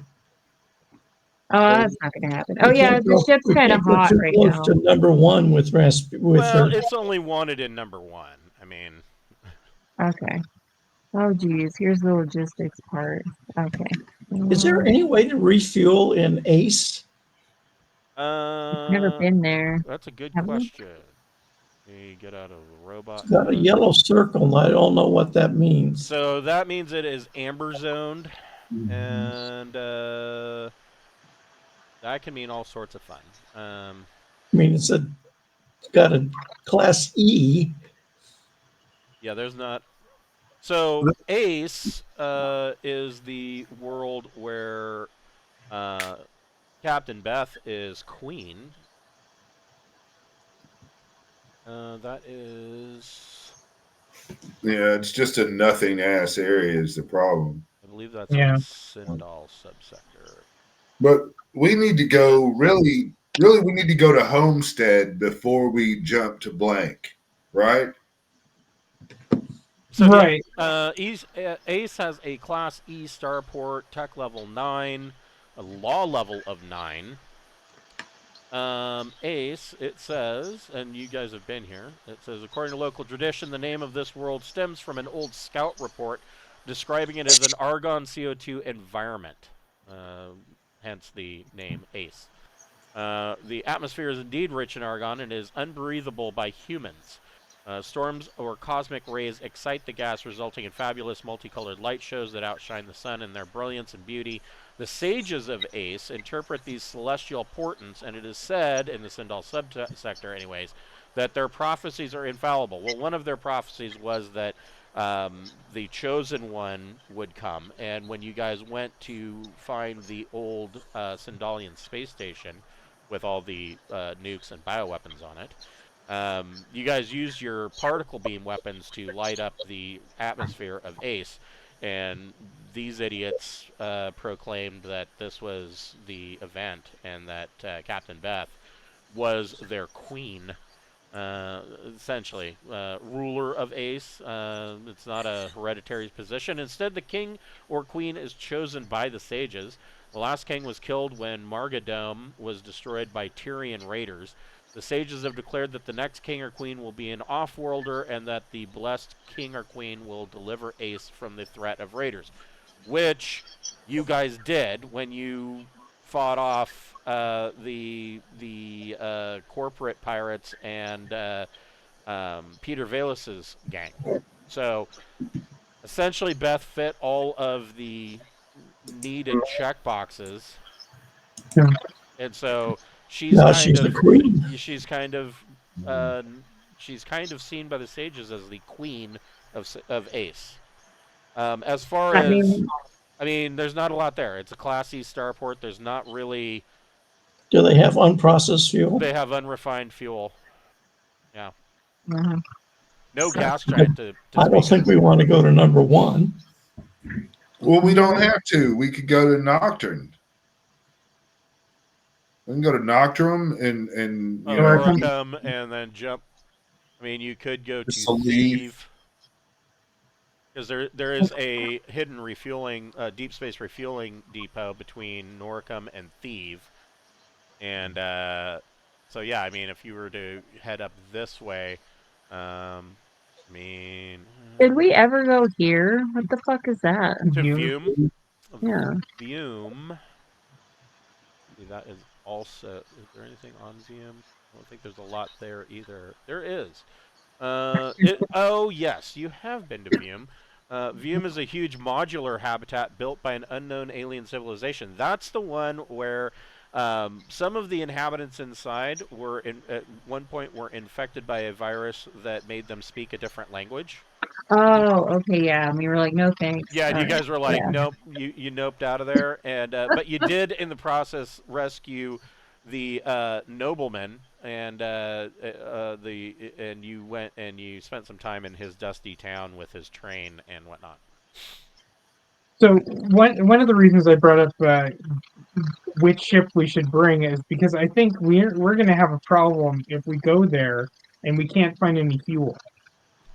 Oh, that's not going to happen. Oh, yeah, the ship's kind of hot right now. To number 1 with Well, her. it's only wanted in number 1. I mean, Okay. Oh, geez. Here's the logistics part. Okay. Is there any way to refuel in Ace? Never been there. That's a good Have you? question. You get out of the robot It's got a mode. yellow circle, and I don't know what that means. So that means it is amber zoned, and that can mean all sorts of fun. I mean, it's got a class E. Yeah, there's not. So Ace is the world where Captain Beth is queen. That is, Yeah, it's just a nothing ass area is the problem. I believe that's Yeah. in Sindal subsector. But we need to go really we need to go to Homestead before we jump to blank, right? So Right. Ace has a Class E starport, tech level 9, a law level of 9. Ace, it says, and you guys have been here, it says, according to local tradition, the name of this world stems from an old scout report describing it as an argon CO2 environment, hence the name Ace. The atmosphere is indeed rich in argon and is unbreathable by humans. Storms or cosmic rays excite the gas, resulting in fabulous multicolored light shows that outshine the sun in their brilliance and beauty. The sages of Ace interpret these celestial portents, and it is said, in the Sindal subsector anyways, that their prophecies are infallible. Well, one of their prophecies was that the Chosen One would come, and when you guys went to find the old Sindalian space station with all the nukes and bioweapons on it, you guys used your particle beam weapons to light up the atmosphere of Ace, and these idiots proclaimed that this was the event and that Captain Beth was their queen, essentially. Ruler of Ace. It's not a hereditary position. Instead, the king or queen is chosen by the sages. The last king was killed when Margadome was destroyed by Tyrian raiders. The sages have declared that the next king or queen will be an off-worlder and that the blessed king or queen will deliver Ace from the threat of raiders, which you guys did when you fought off the corporate pirates and Peter Velas's gang. So essentially, Beth fit all of the needed check boxes, Yeah. and so she's Now kind she's the of queen. she's kind of seen by the sages as the queen of Ace. As far I as, mean, I mean, there's not a lot there. It's a Class E starport. There's not really. Do they have unprocessed fuel? They have unrefined fuel. Yeah. uh, No gas giant to I don't speak think of. we want to go to number one. Well, we don't have to. We could go to Nocturne. We can go to Nocturne and you know, Noricum and then jump. I mean, you could go to Just to leave. Thieve. Because there is a hidden refueling, deep space refueling depot between Noricum and Thieve. And so, yeah, I mean, if you were to head up this way, I mean... did we ever go here? What the fuck is that? To You- Vume. Yeah. Vume. That is also... Is there anything on Vume? I don't think there's a lot there either. There is. Oh, yes, you have been to Vume. Vume is a huge modular habitat built by an unknown alien civilization. That's the one where some of the inhabitants inside were, at one point, were infected by a virus that made them speak a different language. Oh, okay, yeah. And we were like, no thanks. Yeah, and you All right. guys were like, Yeah. nope, you noped out of there, and but you did in the process rescue the nobleman, and and you went and you spent some time in his dusty town with his train and whatnot. So one of the reasons I brought up which ship we should bring is because I think we're going to have a problem if we go there and we can't find any fuel.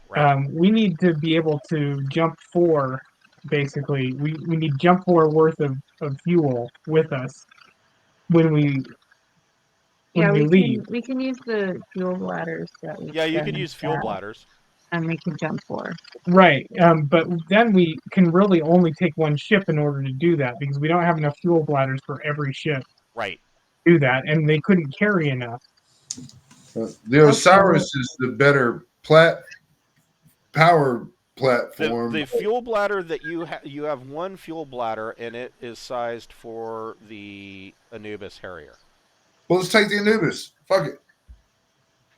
Right. We need to be able to jump 4, basically. We need jump 4 worth of fuel with us when we Yeah, we leave. can use the fuel bladders that we Yeah, you got could in use fuel that. bladders. and we can jump 4. Right. But then we can really only take one ship in order to do that because we don't have enough fuel bladders for every ship Right. to do that, and they couldn't carry enough. The Osiris is the better power platform. The fuel bladder that you have one fuel bladder, and it is sized for the Anubis Harrier. Well, let's take the Anubis. Fuck it.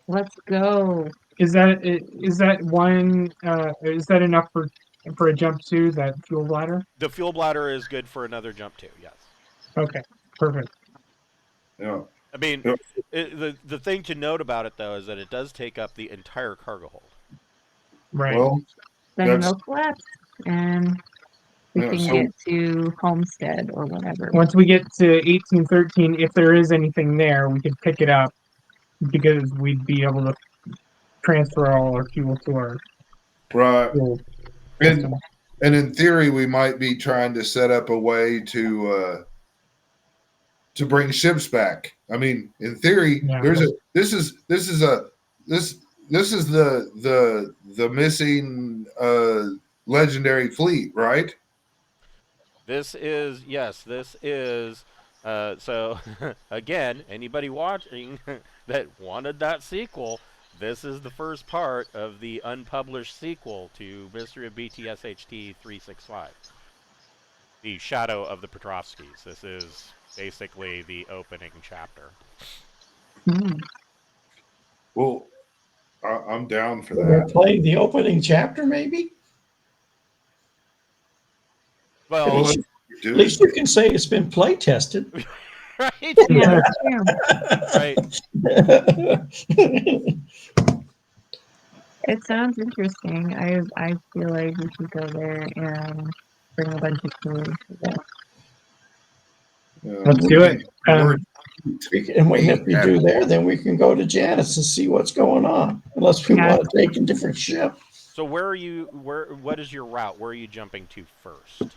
Let's go. Is that one? Is that enough for a jump 2? That fuel bladder? The fuel bladder is good for another jump 2. Yes. Okay. Perfect. Yeah. I mean, Yeah. the thing to note about it though is that it does take up the entire cargo hold. Right. Well, Then That's- they'll collapse, and we Yeah, can so- get to Homestead or whatever. Once we get to 1813, if there is anything there, we could pick it up because we'd be able to transfer all our fuel to our right. fuel And, system. and in theory, we might be trying to set up a way to bring ships back. I mean, in theory, Yeah. this is the missing legendary fleet, right? This is so again, anybody watching that wanted that sequel, this is the first part of the unpublished sequel to Mystery of BT-SHT 365. The Shadow of the Petrovskys. This is basically the opening chapter. Well, I'm down for We're that. playing the opening chapter, maybe. Well, At least you can say it's been play tested. right? Yeah, Yeah. that's true. Right. It sounds interesting. I feel like we should go there and bring a bunch of food. Let's do it. And if we do there, then we can go to Janice and see what's going on. Unless we Yeah. want to take a different ship. So what is your route? Where are you jumping to first?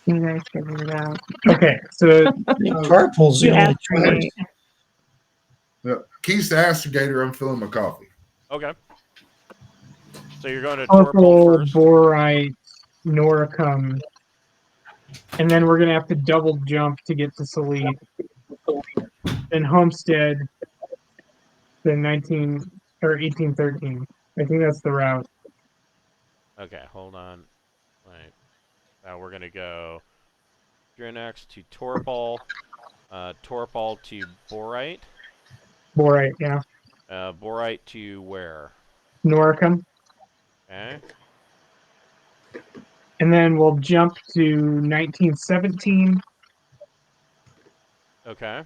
You guys figure it out. Okay, so I think Carpool's the You only astrogate. Yeah. Keys to Astrogator. I'm filling my coffee. Okay. So you're going to Torpal Purple, first. Borite, Noricum, and then we're gonna have to double jump to get to Salete. Then Homestead, then 1813. I think that's the route. Okay, hold on. Right. Now we're gonna go Drinax to Torpal, Torpal to Borite, Borite, yeah. Borite to where? Noricum. Okay. And then we'll jump to 1917 Okay.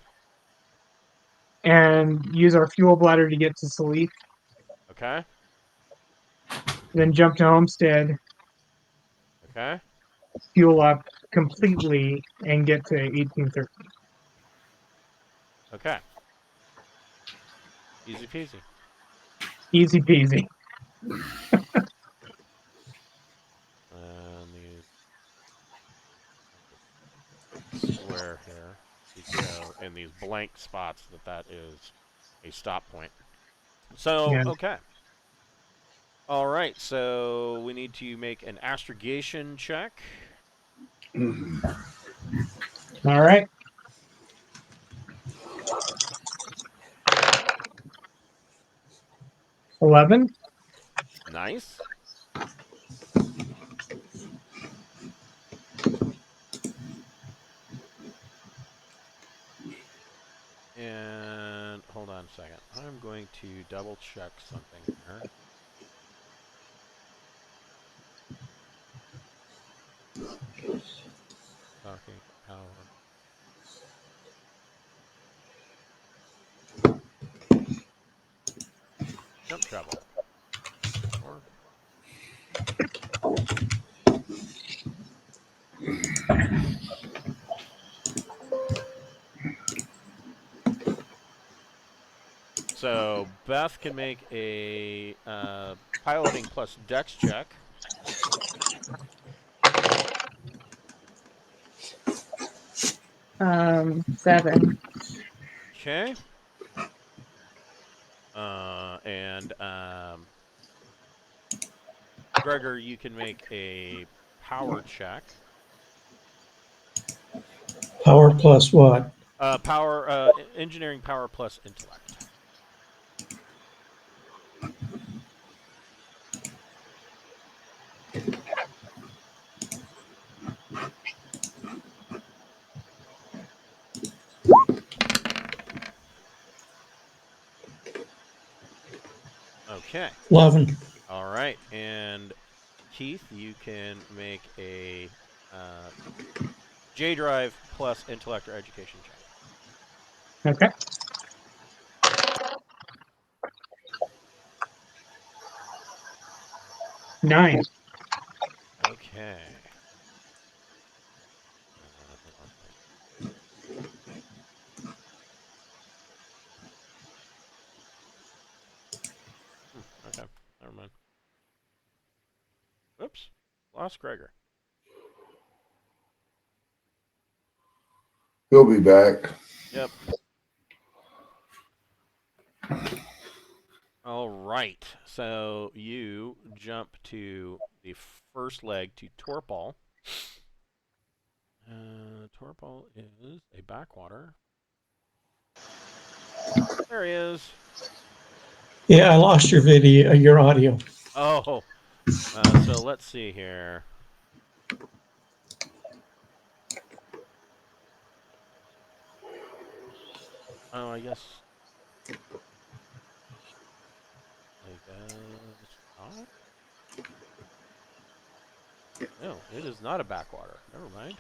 and use our fuel bladder to get to Salete. Okay. Then jump to Homestead, Okay. fuel up completely, and get to 1813. Okay. Easy peasy. Easy peasy. These square here. You go in these blank spots that is a stop point. So, Yeah. okay. All right, so we need to make an astrogation check. All right. $11. Nice. And hold on a second. I'm going to double check something here. Talking power. Jump travel. Or so Beth can make a piloting plus dex check. Seven. Okay. And Gregor, you can make a power check. Power plus what? Engineering power plus intellect. Okay. 11. All right. And Keith, you can make a J drive plus intellect or education check. Okay. Nine. Okay. Okay. Never mind. Oops. Lost Gregor. He'll be back. Yep. All right. So you jump to the first leg to Torpal. Torpal is a backwater. There he is. Yeah, I lost your video, your audio. Oh. So let's see here. Oh, I guess. Not? No, it is not a backwater. Never mind.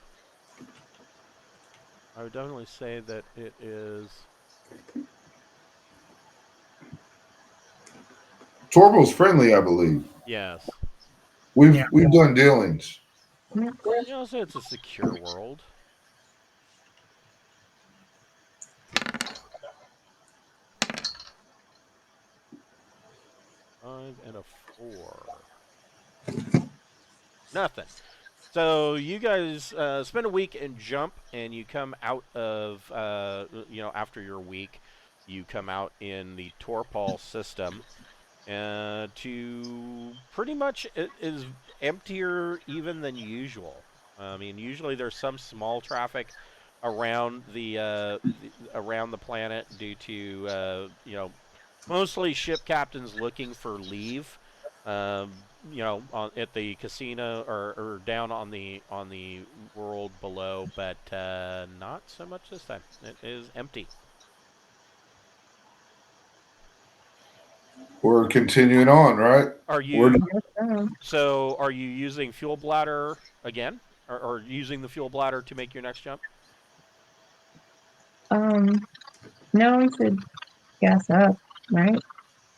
I would definitely say that it is. Torval's friendly, I believe. Yes. We've done dealings. You know, say it's a secure world. Five and a 4. Nothing. So you guys spend a week in jump, and you come out of, after your week, you come out in the Torpal system. To pretty much it is emptier even than usual. I mean, usually there's some small traffic around the planet due to mostly ship captains looking for leave. At the casino or down on the world below, but not so much this time. It is empty. We're continuing on, right? Are you? So, are you using fuel bladder again, or using the fuel bladder to make your next jump? No, we should gas up, right?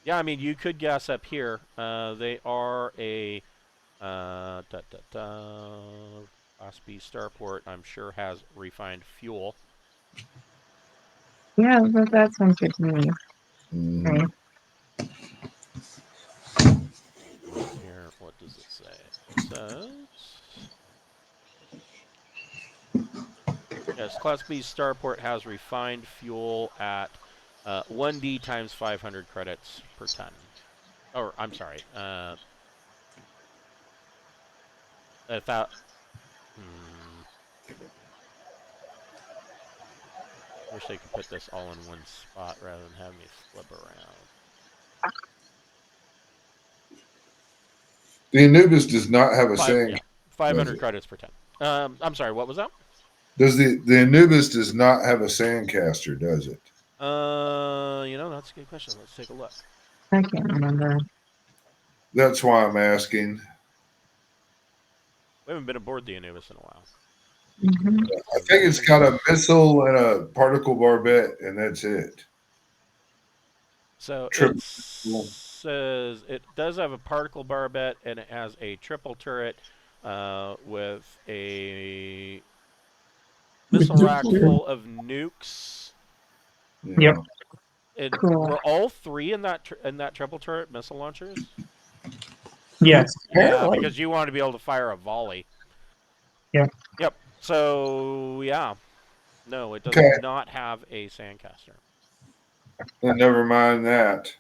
Yeah, I mean, you could gas up here. They are a Class B starport. I'm sure has refined fuel. Yeah, that sounds good to me. Mm-hmm. Here, what does it say? It says. Yes, Class B starport has refined fuel at 1D times 500 credits per ton. Or, I'm sorry. Wish they could put this all in one spot rather than have me flip around. The Anubis does not have a saying. 500 credits per ton. I'm sorry, what was that? Does the Anubis does not have a sandcaster, does it? That's a good question. Let's take a look. I can't remember. That's why I'm asking. We haven't been aboard the Anubis in a while. Mm-hmm. I think it's got a missile and a particle barbette, and that's it. So it says it does have a particle barbette, and it has a triple turret with a missile rack full of nukes. Yep. Cool. Were all 3 in that triple turret missile launchers? Yes. Yeah, because you want to be able to fire a volley. Yep. Yep. So yeah, no, it does not have a sandcaster. Never mind that.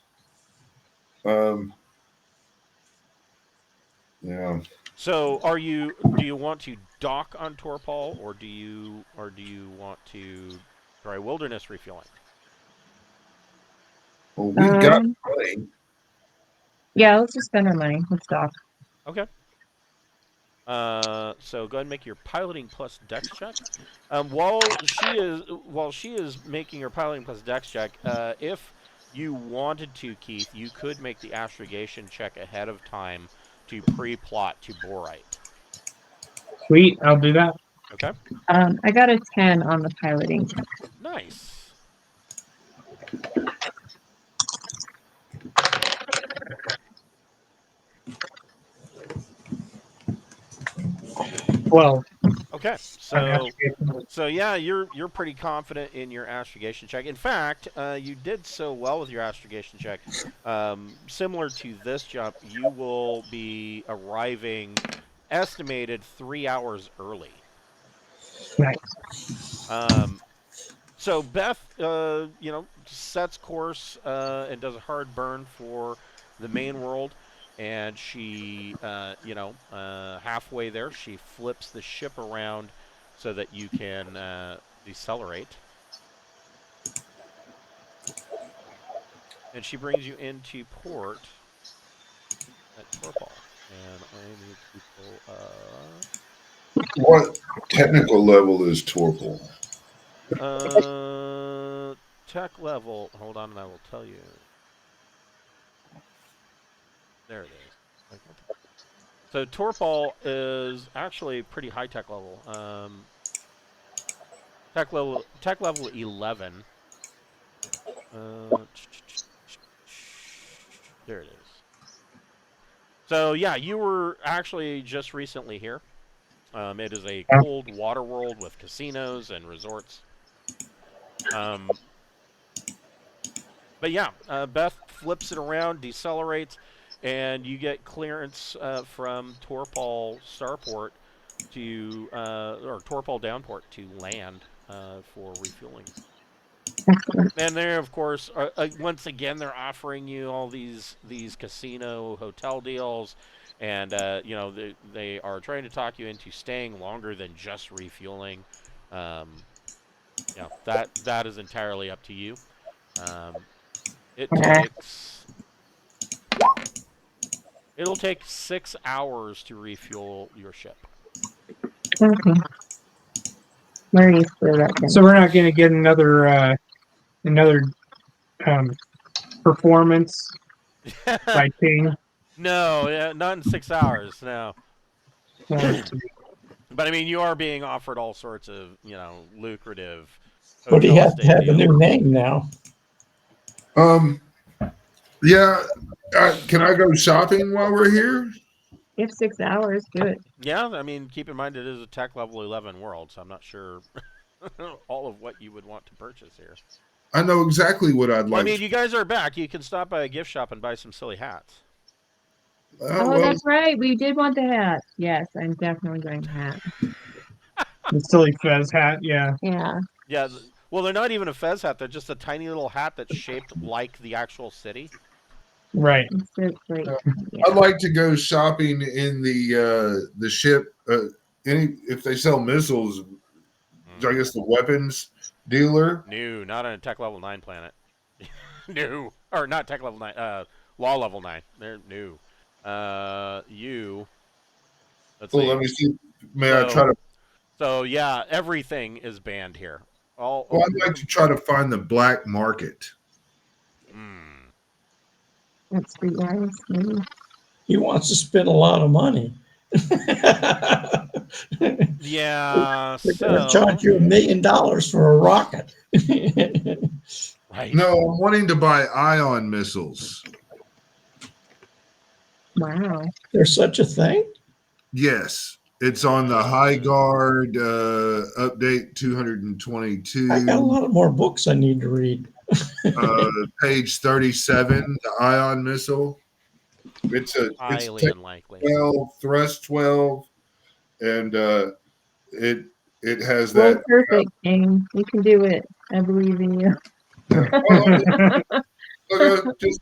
Yeah. So, do you want to dock on Torpal, or do you want to try wilderness refueling? Well, we've got Um, money. yeah, let's just spend our money. Let's dock. Okay. So go ahead and make your piloting plus dex check. While she is making her piloting plus dex check, if you wanted to, Keith, you could make the astrogation check ahead of time to pre-plot to borite. Sweet, I'll do that. Okay. I got a 10 on the piloting. Nice. Well, Okay. So yeah, you're pretty confident in your astrogation check. In fact, you did so well with your astrogation check. Similar to this jump, you will be arriving estimated 3 hours early. nice. So Beth, sets course and does a hard burn for the main world, and she, halfway there, she flips the ship around so that you can decelerate, and she brings you into port at Torpal. And I need to What technical level is Torpal? tech level. Hold on, and I will tell you. There it is. So Torpal is actually pretty high tech level. Tech level 11. There it is. So yeah, you were actually just recently here. It is a cold water world with casinos and resorts. But yeah, Beth flips it around, decelerates, and you get clearance from Torpal Starport or Torpal Downport to land for refueling. And there, of course, once again, they're offering you all these casino hotel deals, and they are trying to talk you into staying longer than just refueling. That is entirely up to you. It'll take 6 hours to refuel your ship. Okay. Where do you throw that down? So we're not going to get another performance by King. No, not in 6 hours. No. But I mean, you are being offered all sorts of lucrative. But he has to have a deals. new name now. Yeah. Can I go shopping while we're here? You have 6 hours. Do it. Yeah, I mean, keep in mind it is a tech level 11 world, so I'm not sure all of what you would want to purchase here. I know exactly what I'd like. I mean, you guys are back. You can stop by a gift shop and buy some silly hats. Oh, that's right. We did want the hat. Yes, I'm definitely going to hat. The silly fez hat, yeah. Yeah. Yeah. Well, they're not even a fez hat. They're just a tiny little hat that's shaped like the actual city. Right. So great. Yeah. I'd like to go shopping in the ship. If they sell missiles, I guess the weapons dealer. No, not on a tech level 9 planet. No, or not tech level 9. Law level 9. They're new. Let's see. Let me see. May I try to? So yeah, everything is banned here. I'd like to try to find the black market. That's Streetwise, maybe. He wants to spend a lot of money. Yeah, They're going to charge you $1 million for a rocket. Right. No, I'm wanting to buy ion missiles. Wow. There's such a thing? Yes, it's on the High Guard update 222. I got a lot of more books I need to read. Page 37, the ion missile. It's highly unlikely. 12, thrust 12, and it has Well, that. perfect, King. You can do it. I believe in you. Just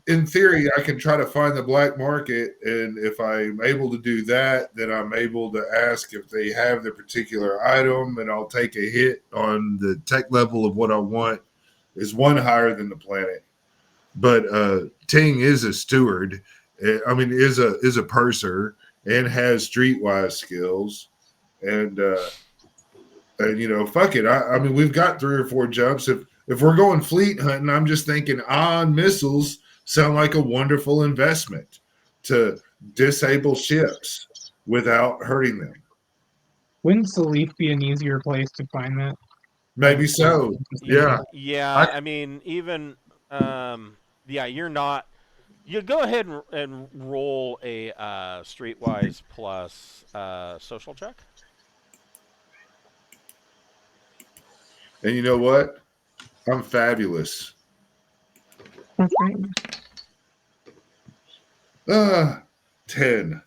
in theory, I can try to find the black market, and if I'm able to do that, then I'm able to ask if they have the particular item, and I'll take a hit on the tech level of what I want. Is one higher than the planet, but Ting is a steward. I mean, is a purser and has streetwise skills, and fuck it. I mean, we've got 3 or 4 jumps. If we're going fleet hunting, I'm just thinking on missiles sound like a wonderful investment to disable ships without hurting them. Wouldn't Salif be an easier place to find that? Maybe so. Yeah. Yeah, I mean, even you're not. You go ahead and roll a streetwise plus social check. And you know what? I'm fabulous. That's right. 10.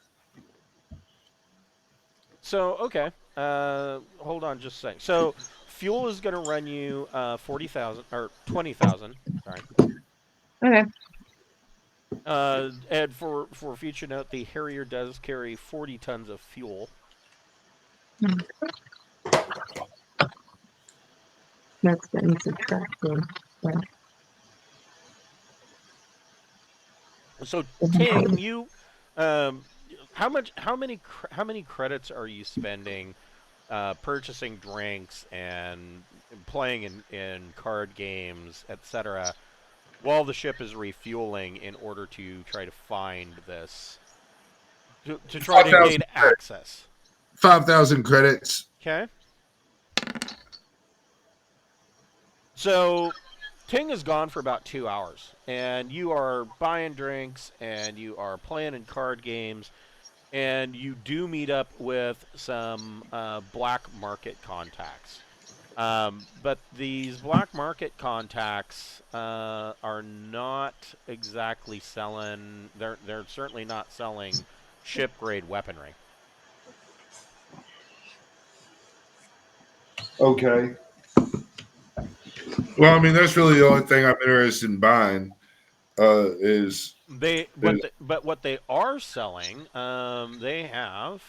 So okay, hold on just a second. So fuel is going to run you 40,000 or 20,000. Sorry. Okay. And for future note, the Harrier does carry 40 tons of fuel. That's getting subtracted. Yeah. So Ting, you, how many credits are you spending purchasing drinks and playing in card games, etc., while the ship is refueling in order to try to find this, to try to gain access? 5,000 credits. Okay. So Ting is gone for about 2 hours, and you are buying drinks, and you are playing in card games, and you do meet up with some black market contacts. But these black market contacts are not exactly selling. They're certainly not selling ship grade weaponry. Okay. Well, I mean, that's really the only thing I'm interested in buying. But what they are selling, they have.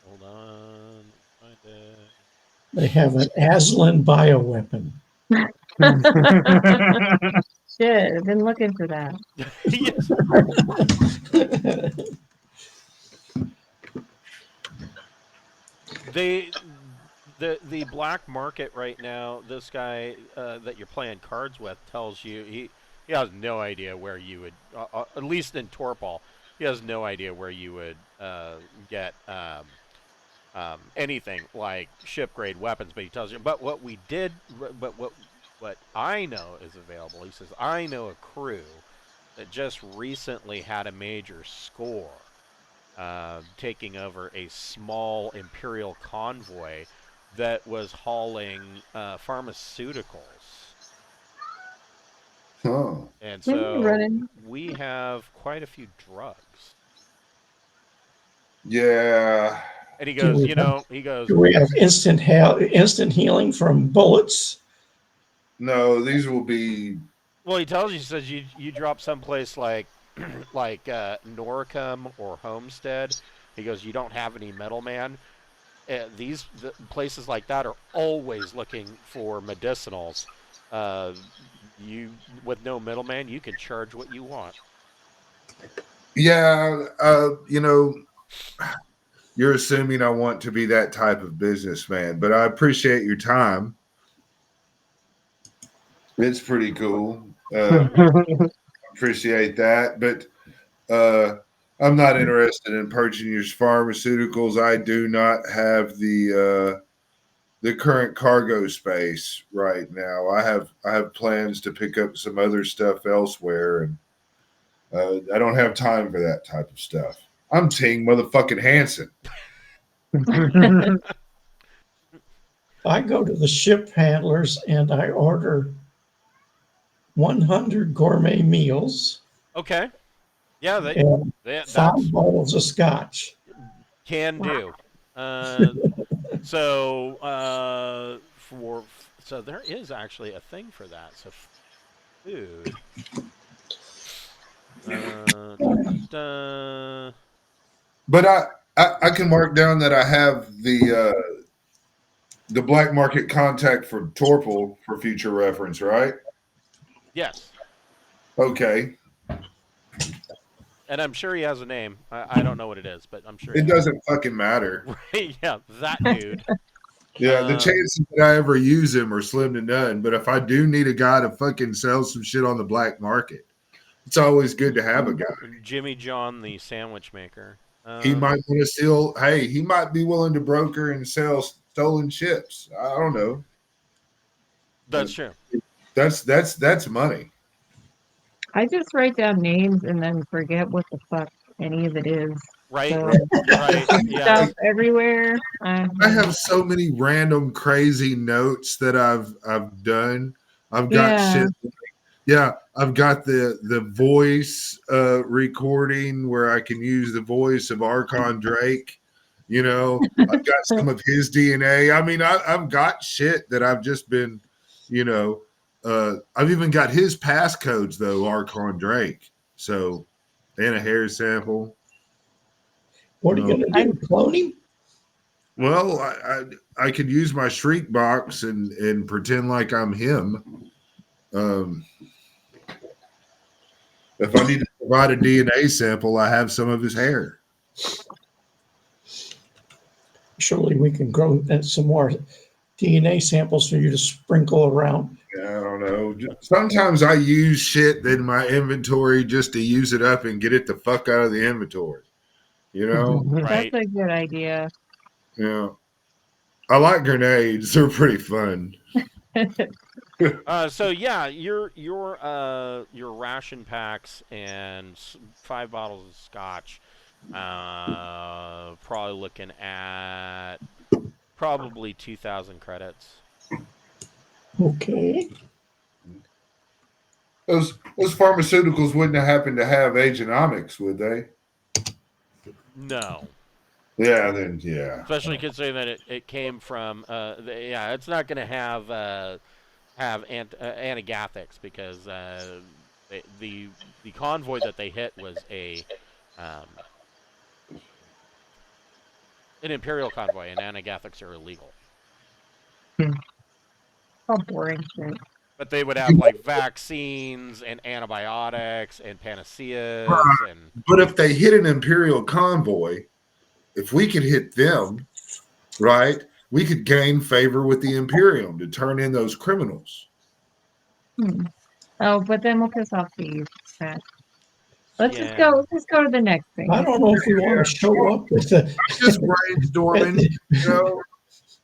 Hold on. Find it. They have an Aslan bioweapon. Shit, I've been looking for that. Yes. The black market right now, this guy that you're playing cards with tells you he has no idea where you would, at least in Torpal, he has no idea where you would get anything like ship grade weapons. But he tells you, but what I know is available. He says, I know a crew that just recently had a major score, taking over a small Imperial convoy that was hauling pharmaceuticals. Oh. And Maybe so running. we have quite a few drugs. Yeah. And he goes, Do we have instant healing from bullets? No, these will be. Well, he tells you, he says you drop someplace like Noricum or Homestead. He goes, you don't have any middleman. Places like that are always looking for medicinals. You with no middleman, you can charge what you want. Yeah, you're assuming I want to be that type of businessman, but I appreciate your time. It's pretty cool. Appreciate that, but I'm not interested in purchasing your pharmaceuticals. I do not have the current cargo space right now. I have plans to pick up some other stuff elsewhere, and I don't have time for that type of stuff. I'm Ting motherfucking Hansen. I go to the ship handlers and I order 100 gourmet meals. Okay. Yeah, and that's 5 bottles of scotch. Can do. So there is actually a thing for that. So Food. Da-da-da. But I can mark down that I have the black market contact for Torpal for future reference, right? Yes. Okay. And I'm sure he has a name. I don't know what it is, but I'm sure he It does. doesn't fucking matter. Right, yeah, that dude. Yeah, the Um, chances that I ever use him are slim to none. But if I do need a guy to fucking sell some shit on the black market, it's always good to have a guy. Jimmy John, the sandwich maker. He might want to steal. Hey, he might be willing to broker and sell stolen ships. I don't know. That's true. That's money. Uh, I just write down names and then forget what the fuck any of it is. Right, So right, yeah. stuff everywhere. I have so many random crazy notes that I've done. I've got Yeah. shit. Yeah, I've got the voice recording where I can use the voice of Archon Drake. You know, I've got some of his DNA. I mean, I've got shit that I've just been, you know, I've even got his passcodes though, Archon Drake. So, and a hair sample. What are you going to do? Clone him? Well, I could use my shriek box and pretend like I'm him. If I need to provide a DNA sample, I have some of his hair. Surely we can grow some more DNA samples for you to sprinkle around. I don't know. Sometimes I use shit in my inventory just to use it up and get it the fuck out of the inventory. You know? Right. That's a good idea. Yeah. I like grenades. They're pretty fun. So yeah, your ration packs and 5 bottles of scotch. Probably looking at probably 2,000 credits. Okay. Those pharmaceuticals wouldn't have happened to have agenomics, would they? No. Yeah, then yeah. Especially considering that it came from yeah, it's not going to have anagathics because the convoy that they hit was an imperial convoy, and anagathics are illegal. How boring shit. But they would have like vaccines and antibiotics and panaceas and But if they hit an imperial convoy, if we could hit them, right, we could gain favor with the Imperium to turn in those criminals. Oh, but then we'll piss off these. Let's Yeah. just go. Let's just go to the next thing. I don't know if we want to show up with the. Just brainstorming, you know.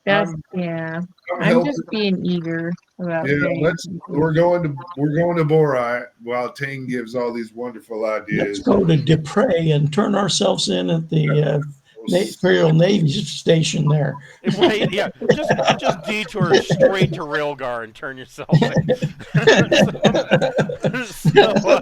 That's I'm I'm helping. just being eager about Yeah, things. we're going to Borai while Ting gives all these wonderful Let's ideas. go to Dupre and turn ourselves in at the Imperial Navy station there. right, yeah, just detour straight to Railgar and turn yourself in. so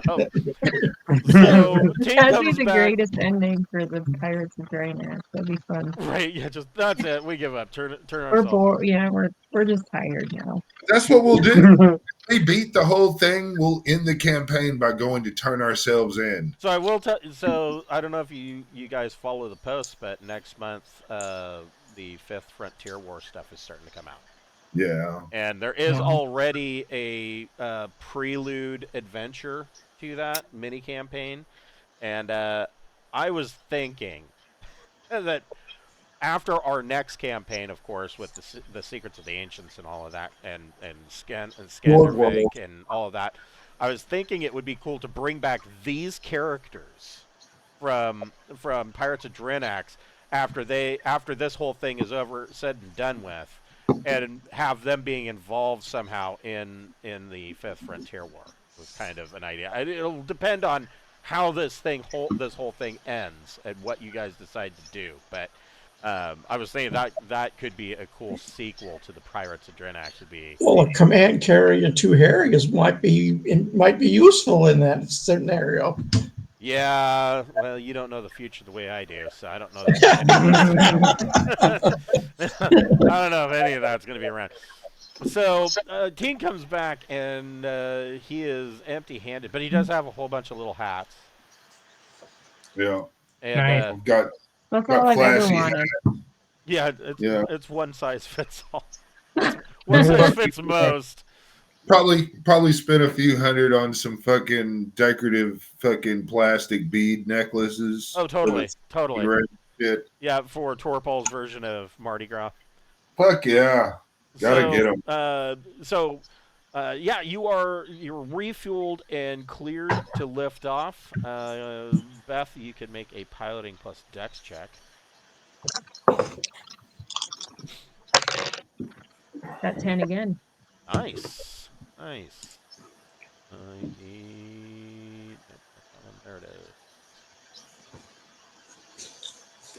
Ting That'd be comes the back. greatest ending for the Pirates of Drinax. That'd be fun. Right, yeah, just that's it. We give up. Turn We're ourselves. bored. Yeah, we're just tired now. That's what we'll do. We beat the whole thing. We'll end the campaign by going to turn ourselves in. So I will tell. So I don't know if you guys follow the posts, but next month the 5th Frontier War stuff is starting to come out. Yeah. And there is already a prelude adventure to that mini campaign, and I was thinking that after our next campaign, of course, with the Secrets of the Ancients and all of that, and Skandervik and all of that, I was thinking it would be cool to bring back these characters from Pirates of Drinax after this whole thing is over, said and done with, and have them being involved somehow in the 5th Frontier War. Was kind of an idea. It'll depend on how this whole thing ends and what you guys decide to do, but. I was thinking that could be a cool sequel to the Pirates of Drinax. Would be Well, a command carrier and 2 Harriers might be useful in that scenario. yeah. Well, you don't know the future the way I do, so I don't know. That I don't know if any of that's going to be around. So Teen comes back and he is empty-handed, but he does have a whole bunch of little hats. Yeah, And Nice. got That's all got I've ever flashy. wanted. yeah, Yeah. it's one size fits all. One size fits most. Probably spent a few hundred on some fucking decorative fucking plastic bead necklaces. Oh, totally, totally. Red shit. Yeah, for Torpal's version of Mardi Gras. Fuck yeah. Gotta get 'em. Yeah, you're refueled and cleared to lift off. Beth, you can make a piloting plus dex check. That 10 again. Nice. I need. There it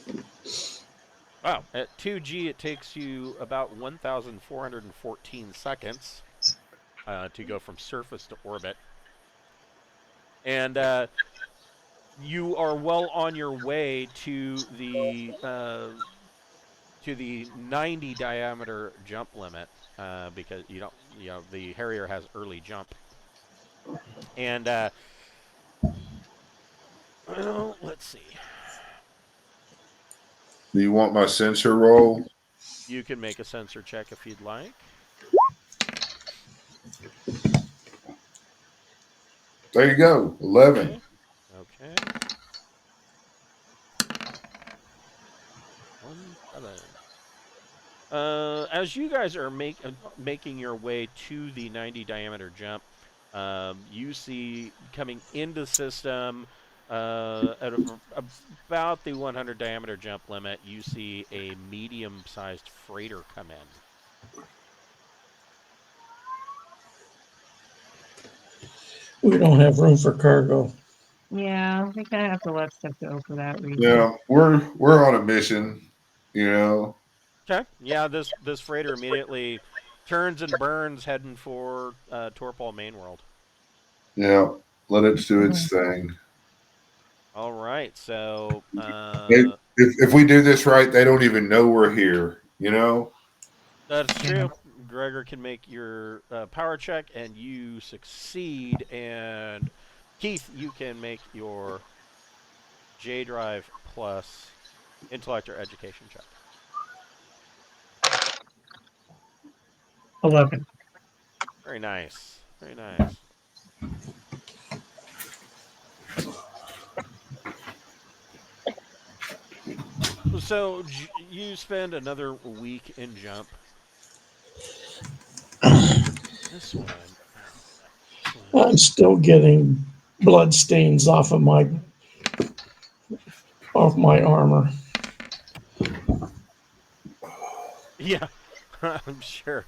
is. Wow, at 2G it takes you about 1,414 seconds to go from surface to orbit. And you are well on your way to the 90 diameter jump limit because the Harrier has early jump. And let's see. Do you want my sensor roll? You can make a sensor check if you'd like. There you go. 11. Okay. 1, 7. As you guys are making your way to the 90 diameter jump, you see coming into the system at about the 100 diameter jump limit, you see a medium-sized freighter come in. We don't have room for cargo. Yeah, we kind of have to let stuff go for that reason. Yeah, we're on a mission, you know. Okay. Yeah, this freighter immediately turns and burns, heading for Torpal Main World. Yeah, let it do its thing. All right. So If we do this right, they don't even know we're here, you know. that's true. Gregor can make your power check, and you succeed. And Keith, you can make your J Drive plus intellect or education check. 11. Very nice. Very nice. So you spend another week in jump. This one. I'm still getting blood stains off of my armor. Yeah, I'm sure.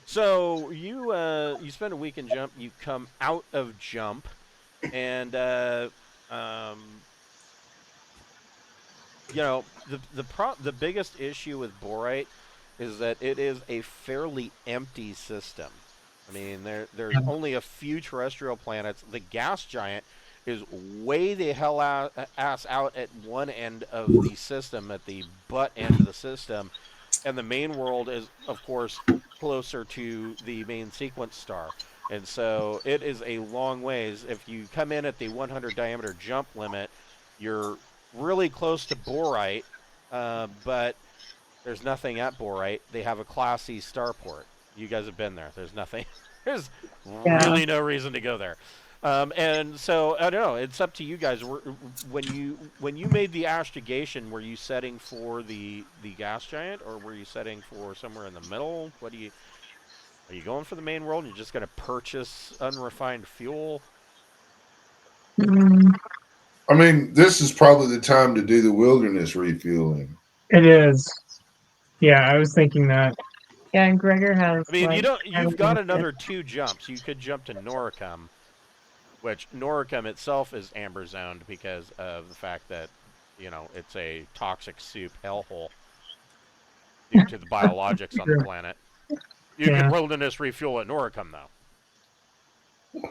So you spend a week in jump. You come out of jump, and the biggest issue with borite is that it is a fairly empty system. I mean, there's only a few terrestrial planets. The gas giant is way the hell ass out at one end of the system, at the butt end of the system, and the main world is, of course, closer to the main sequence star. And so it is a long ways. If you come in at the 100 diameter jump limit, you're really close to borite, but there's nothing at borite. They have a Class C starport. You guys have been there. There's nothing. There's really no reason to go there. And so I don't know. It's up to you guys. When you made the astrogation, were you setting for the gas giant, or were you setting for somewhere in the middle? Are you going for the main world, and you're just going to purchase unrefined fuel? I mean, this is probably the time to do the wilderness refueling. It is. Yeah, I was thinking that. Yeah, and Gregor has. I mean, like, you've got another 2 jumps. You could jump to Noricum, which Noricum itself is amber zoned because of the fact that, it's a toxic soup hellhole due to the biologics on the planet. You can wilderness refuel at Noricum, though.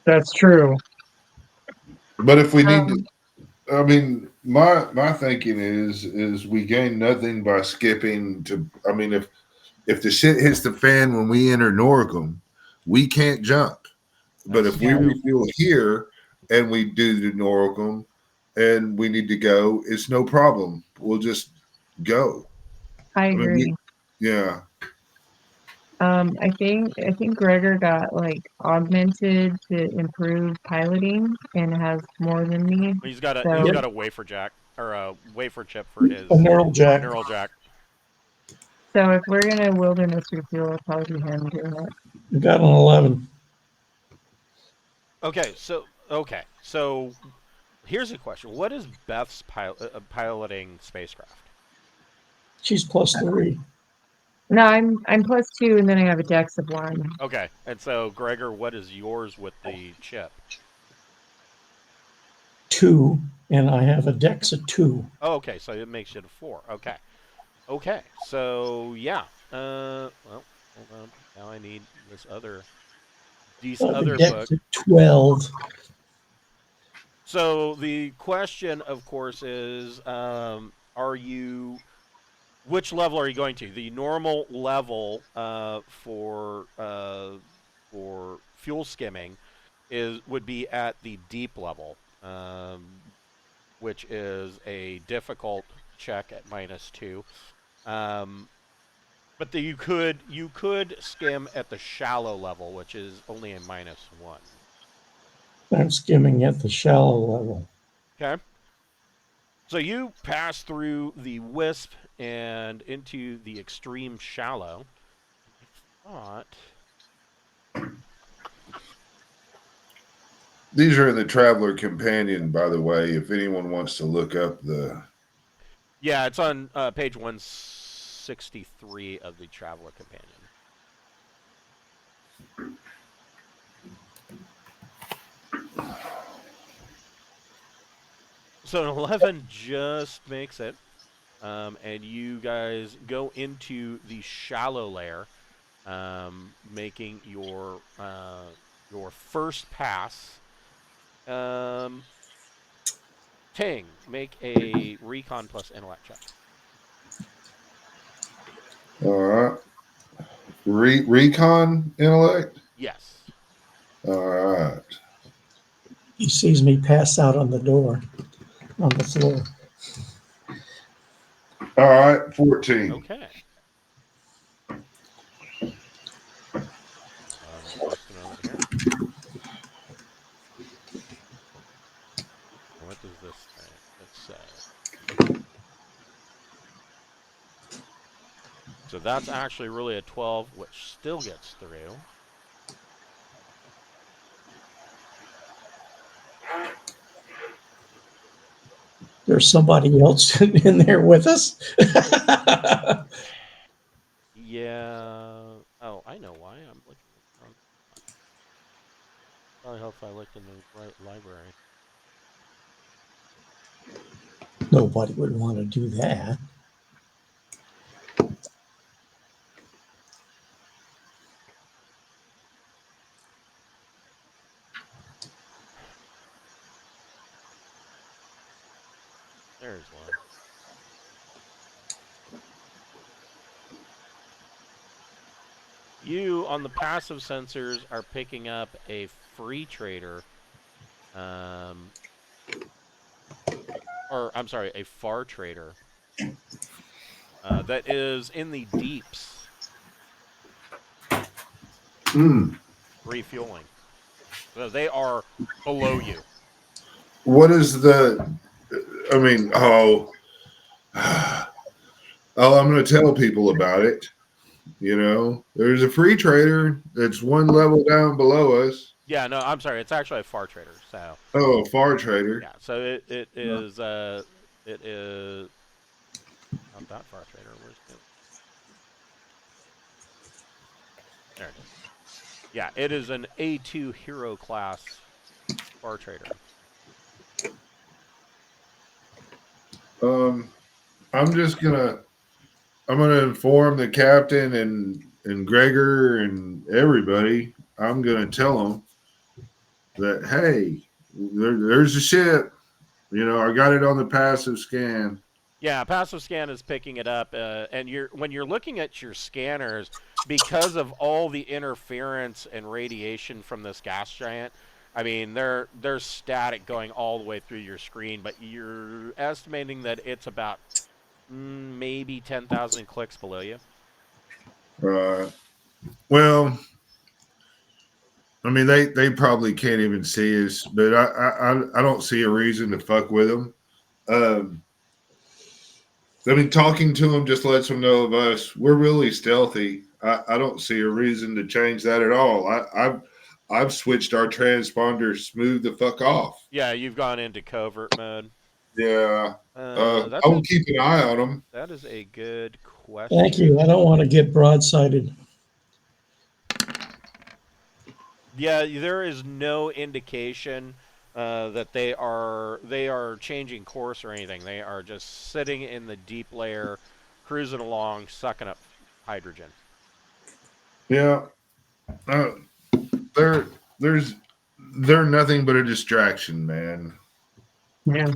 That's true. But if we need to, I mean, my thinking is we gain nothing by skipping to. I mean, if the shit hits the fan when we enter Norcom, we can't jump. But That's if we true. refuel here and we do the Norcom and we need to go, it's no problem. We'll just go. I I mean, agree. yeah. I think Gregor got like augmented to improve piloting and has more than me. He's got So a wafer jack or a wafer chip for his A neural jack. neural jack. so if we're gonna wilderness refuel, it'll probably be him doing it. We got an 11. Okay, so here's a question: what is Beth's piloting spacecraft? She's +3. No, I'm +2, and then I have a dex of 1. Okay, and so Gregor, what is yours with the chip? 2, and I have a dex of 2. Oh, okay, so it makes it a 4. Okay, so yeah. Well, hold on. Now I need this these I have other a dex book. of 12. So the question, of course, is, which level are you going to? The normal level for fuel skimming would be at the deep level, which is a difficult check at -2. But you could skim at the shallow level, which is only a -1. I'm skimming at the shallow level. Okay. So you pass through the wisp and into the extreme shallow. I thought. These are in the Traveler Companion, by the way, if anyone wants to look up the. Yeah, it's on page 163 of the Traveler Companion. So an 11 just makes it, and you guys go into the shallow layer, making your first pass. Ting, make a recon plus intellect check. All right. Recon intellect? Yes. All right. He sees me pass out on the door, on the floor. All right. 14. Okay. Just a moment here. What does this say? Let's say. So that's actually really a 12, which still gets through. There's somebody else in there with us. Yeah. Oh, I know why. I'm looking at the wrong. Probably help if I looked in the right library. Nobody would want to do that. There's one. You, on the passive sensors, are picking up a free trader. Or, I'm sorry, a far trader. That is in the deeps. Refueling. So they are below you. What is the. I mean, oh, I'm going to tell people about it. You know, there's a free trader that's one level down below us. Yeah, no, I'm sorry. It's actually a far trader. So. Oh, a far trader. Yeah. So it is not that far trader. Where's it? There it is. Yeah, it is an A2 hero class far trader. I'm gonna inform the captain and Gregor and everybody. I'm gonna tell them that hey, there's a ship. I got it on the passive scan. Yeah, passive scan is picking it up, and when you're looking at your scanners, because of all the interference and radiation from this gas giant, I mean they're static going all the way through your screen, but you're estimating that it's about maybe 10,000 clicks below you. Well, I mean they probably can't even see us, but I don't see a reason to fuck with them. I mean, talking to them just lets them know of us. We're really stealthy. I don't see a reason to change that at all. I've switched our transponder smooth the fuck off. Yeah, you've gone into covert mode. Yeah. I That's will keep an eye on them. that is a good question. Thank you. I don't want to get broadsided. Yeah, there is no indication that they are changing course or anything. They are just sitting in the deep layer, cruising along, sucking up hydrogen. Yeah. They're nothing but a distraction, man. Yeah.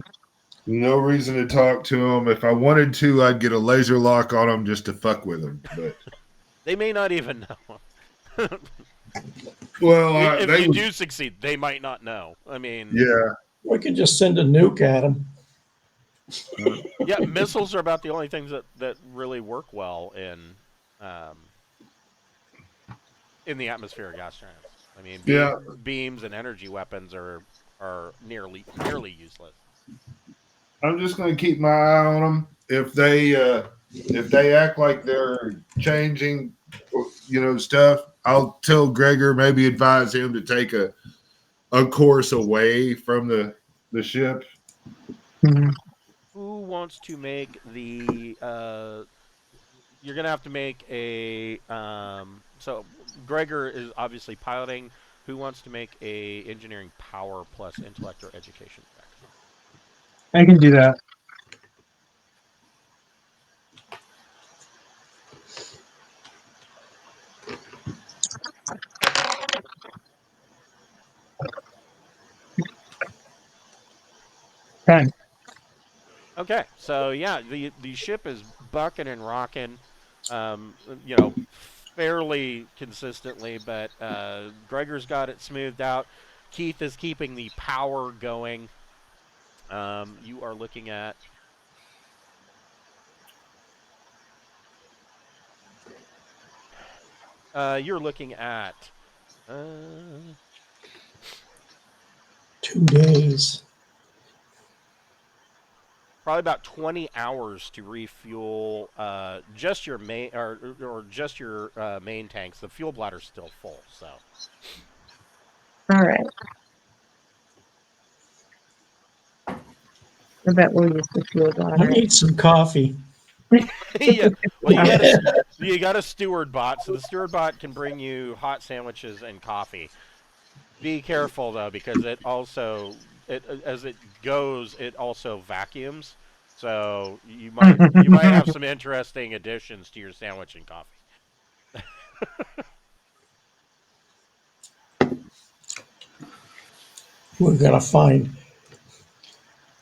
No reason to talk to them. If I wanted to, I'd get a laser lock on them just to fuck with them. But They may not even know. well, if you do succeed, they might not know. I mean, yeah. We could just send a nuke at them. yeah, missiles are about the only things that really work well in the atmospheric gas giants. I mean, beams and energy weapons are nearly useless. I'm just going to keep my eye on them. If they act like they're changing, stuff, I'll tell Gregor, maybe advise him to take a course away from the ship. Mhm. Who wants to make the? You're gonna have to make a. So Gregor is obviously piloting. Who wants to make a engineering power plus intellect or education check? I can do that. Okay. Okay, so yeah, the ship is bucking and rocking, fairly consistently, but Gregor's got it smoothed out. Keith is keeping the power going. You are looking at. You're looking at. 2 days. Probably about 20 hours to refuel just your main or just your main tanks. The fuel bladder's still full, so. All right. I bet we'll use the fuel I bladder. need some coffee. Yeah, well, you got a steward bot, so the steward bot can bring you hot sandwiches and coffee. Be careful though, because it also as it goes, it also vacuums. So you might have some interesting additions to your sandwich and coffee. We're going to find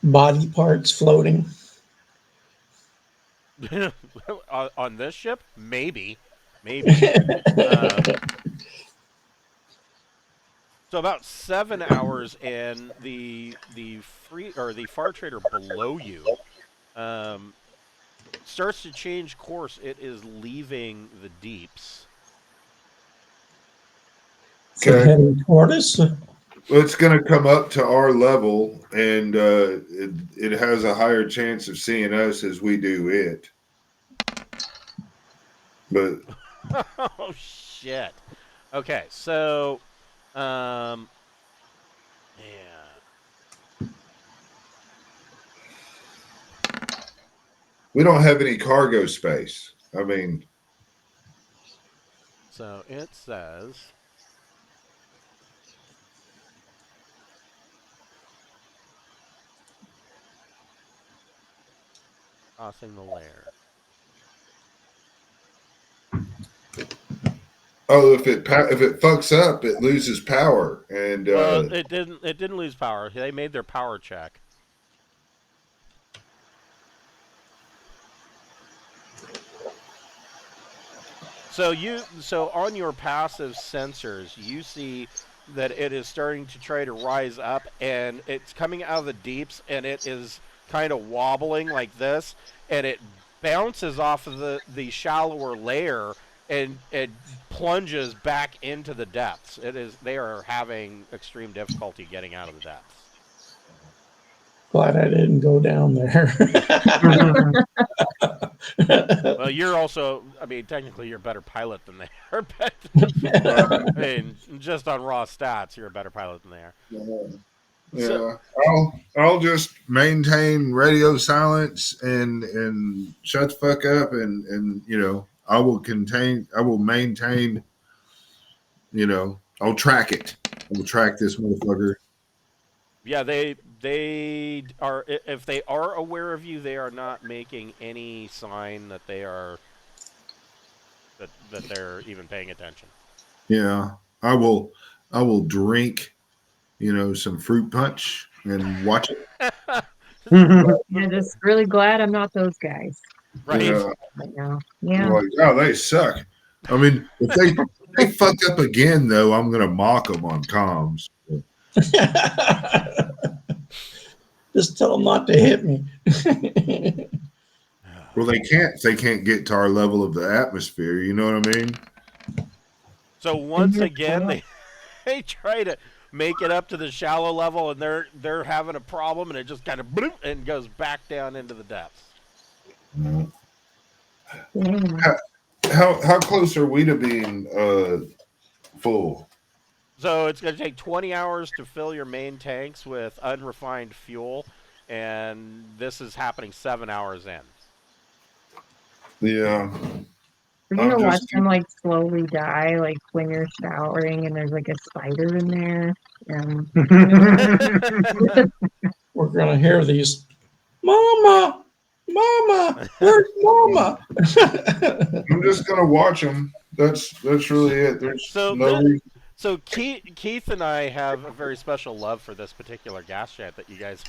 body parts floating. On this ship, maybe. So about 7 hours in, the far trader below you starts to change course. It is leaving the deeps. Okay. Heading toward us. It's going to come up to our level, and it has a higher chance of seeing us as we do it. But oh shit. Okay, so yeah. We don't have any cargo space. I mean, so it says crossing the layer. oh, if it fucks up, it loses power, and Well, it didn't lose power. They made their power check. So on your passive sensors, you see that it is starting to try to rise up, and it's coming out of the deeps, and it is kind of wobbling like this, and it bounces off of the shallower layer, and it plunges back into the depths. They are having extreme difficulty getting out of the depths. Glad I didn't go down there. Well, you're also, I mean, technically you're a better pilot than they are, but I mean, just on raw stats, you're a better pilot than they are. Yeah, So- I'll just maintain radio silence and shut the fuck up, and I will maintain, I'll track it. I will track this motherfucker. Yeah, they are. If they are aware of you, they are not making any sign that they are that they're even paying attention. Yeah, I will drink, some fruit punch and watch it. I'm just really glad I'm not those guys Right? Yeah. right now. Yeah. Like, oh, they suck. I mean, if they fuck up again, though, I'm gonna mock them on comms. Just tell them not to hit me. Well, they can't. They can't get to our level of the atmosphere. You know what I mean? So once again, they try to make it up to the shallow level, and they're having a problem, and it just kind of bloop and goes back down into the depths. Yeah. How close are we to being full? So it's going to take 20 hours to fill your main tanks with unrefined fuel, and this is happening 7 hours in. Yeah. We're gonna I'm watch just- them like slowly die, like when you're showering and there's like a spider in there. We're gonna hear these, Mama, Mama, where's Mama? I'm just gonna watch them. That's really it. There's So no reason. So Keith and I have a very special love for this particular gas jet that you guys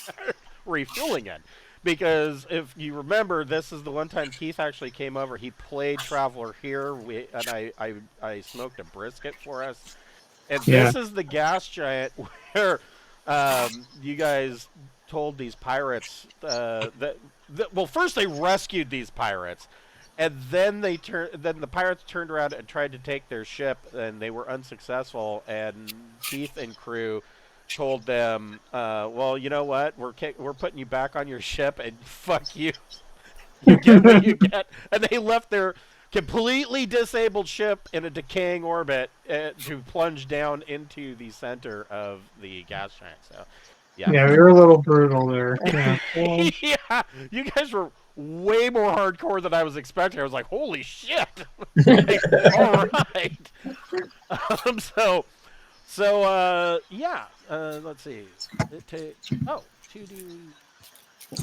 are refueling in. Because if you remember, this is the one time Keith actually came over. He played Traveler here, and I smoked a brisket for us. And this is the gas giant where you guys told these pirates that well, first they rescued these pirates, and then then the pirates turned around and tried to take their ship, and they were unsuccessful. And Keith and crew told them, well, you know what? We're putting you back on your ship, and fuck you. You get what you get. And they left their completely disabled ship in a decaying orbit to plunge down into the center of the gas giant. So, yeah. Yeah, we were a little brutal there. Yeah. Yeah, you guys were way more hardcore than I was expecting. I was like, holy shit. Like, all right. Yeah. Let's see. It takes 2D.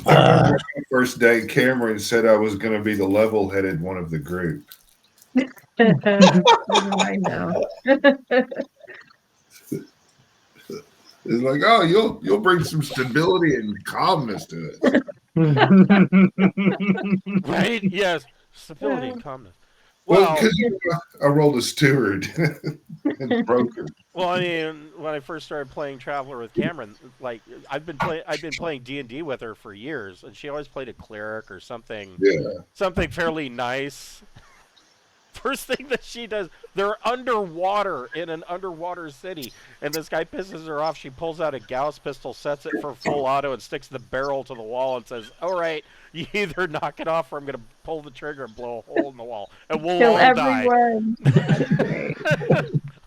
I remember the first day Cameron said I was going to be the level-headed one of the group. I know. It's like, oh, you'll bring some stability and calmness to it. Right? Yes. Stability and calmness. Well, Well, because I rolled a steward and broke her. well, I mean, when I first started playing Traveler with Cameron, like I've been playing D&D with her for years, and she always played a cleric or something fairly nice. First thing that she does, they're underwater in an underwater city, and this guy pisses her off. She pulls out a Gauss pistol, sets it for full auto, and sticks the barrel to the wall and says, all right, you either knock it off or I'm going to pull the trigger and blow a hole in the wall, and we'll Kill all everyone. die.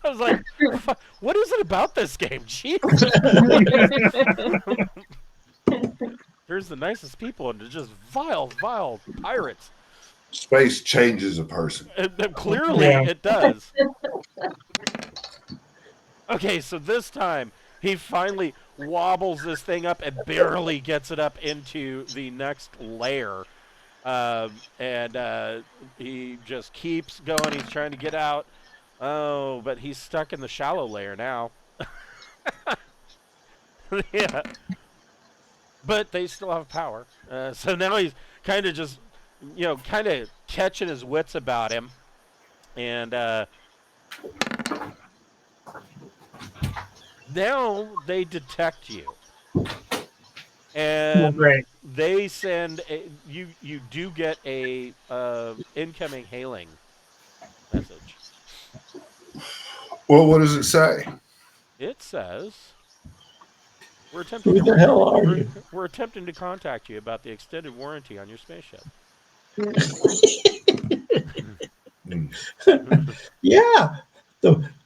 I was like, what is it about this game? Jeez. There's the nicest people, and they're just vile pirates. Space changes a person. Clearly, it does. Okay, so this time he finally wobbles this thing up and barely gets it up into the next layer, and he just keeps going. He's trying to get out. Oh, but he's stuck in the shallow layer now. Yeah, but they still have power. So now he's kind of just, kind of catching his wits about him, and now they detect you, and Great. they send you. You do get a incoming hailing message. Well, what does it say? It says, "We're attempting Who to the hell are you? we're attempting to contact you about the extended warranty on your spaceship." Yeah,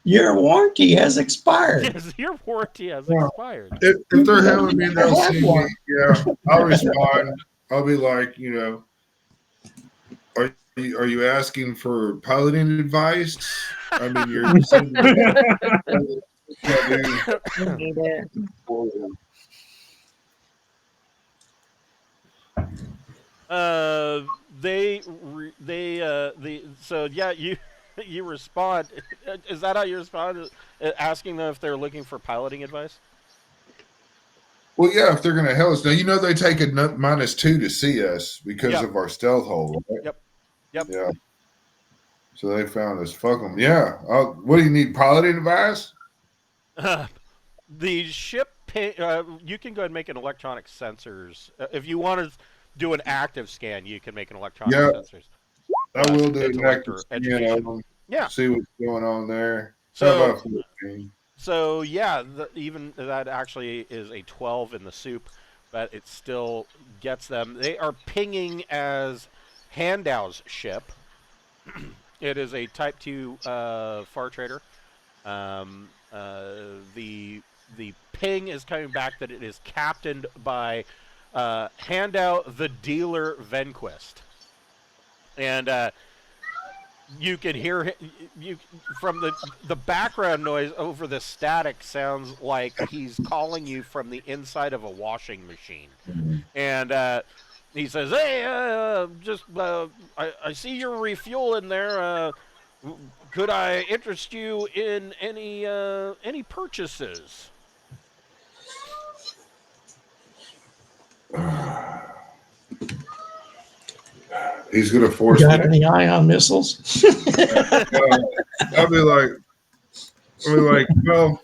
your warranty has expired. Yes, your warranty has Yeah. expired. If they're hailing me, they'll have see me. one. Yeah, I'll respond. I'll be like, are you asking for piloting advice? I mean, you're I need it. So yeah, you respond. Is that how you respond? Asking them if they're looking for piloting advice? Well, yeah, if they're going to hail us. Now, they take a -2 to see us because Yep. of our stealth hole, right? Yep. Yep. Yeah. So they found us. Fuck them. Yeah. What do you need? Piloting advice? The ship. You can go ahead and make an electronic sensors. If you want to do an active scan, you can make an electronic Yeah. sensors. I will do intellect it. or education. Yeah. See what's going on there. So- How about 14? So yeah, even that actually is a 12 in the soup, but it still gets them. They are pinging as Handau's ship. It is a Type 2 far trader. The ping is coming back that it is captained by Handau the dealer Venquist, and you can hear you from the background noise over the static sounds like he's calling you from the inside of a washing machine, and he says, "Hey, I see your refuel in there. Could I interest you in any purchases?" He's going to force Got me. any ion missiles? I'll be like, well,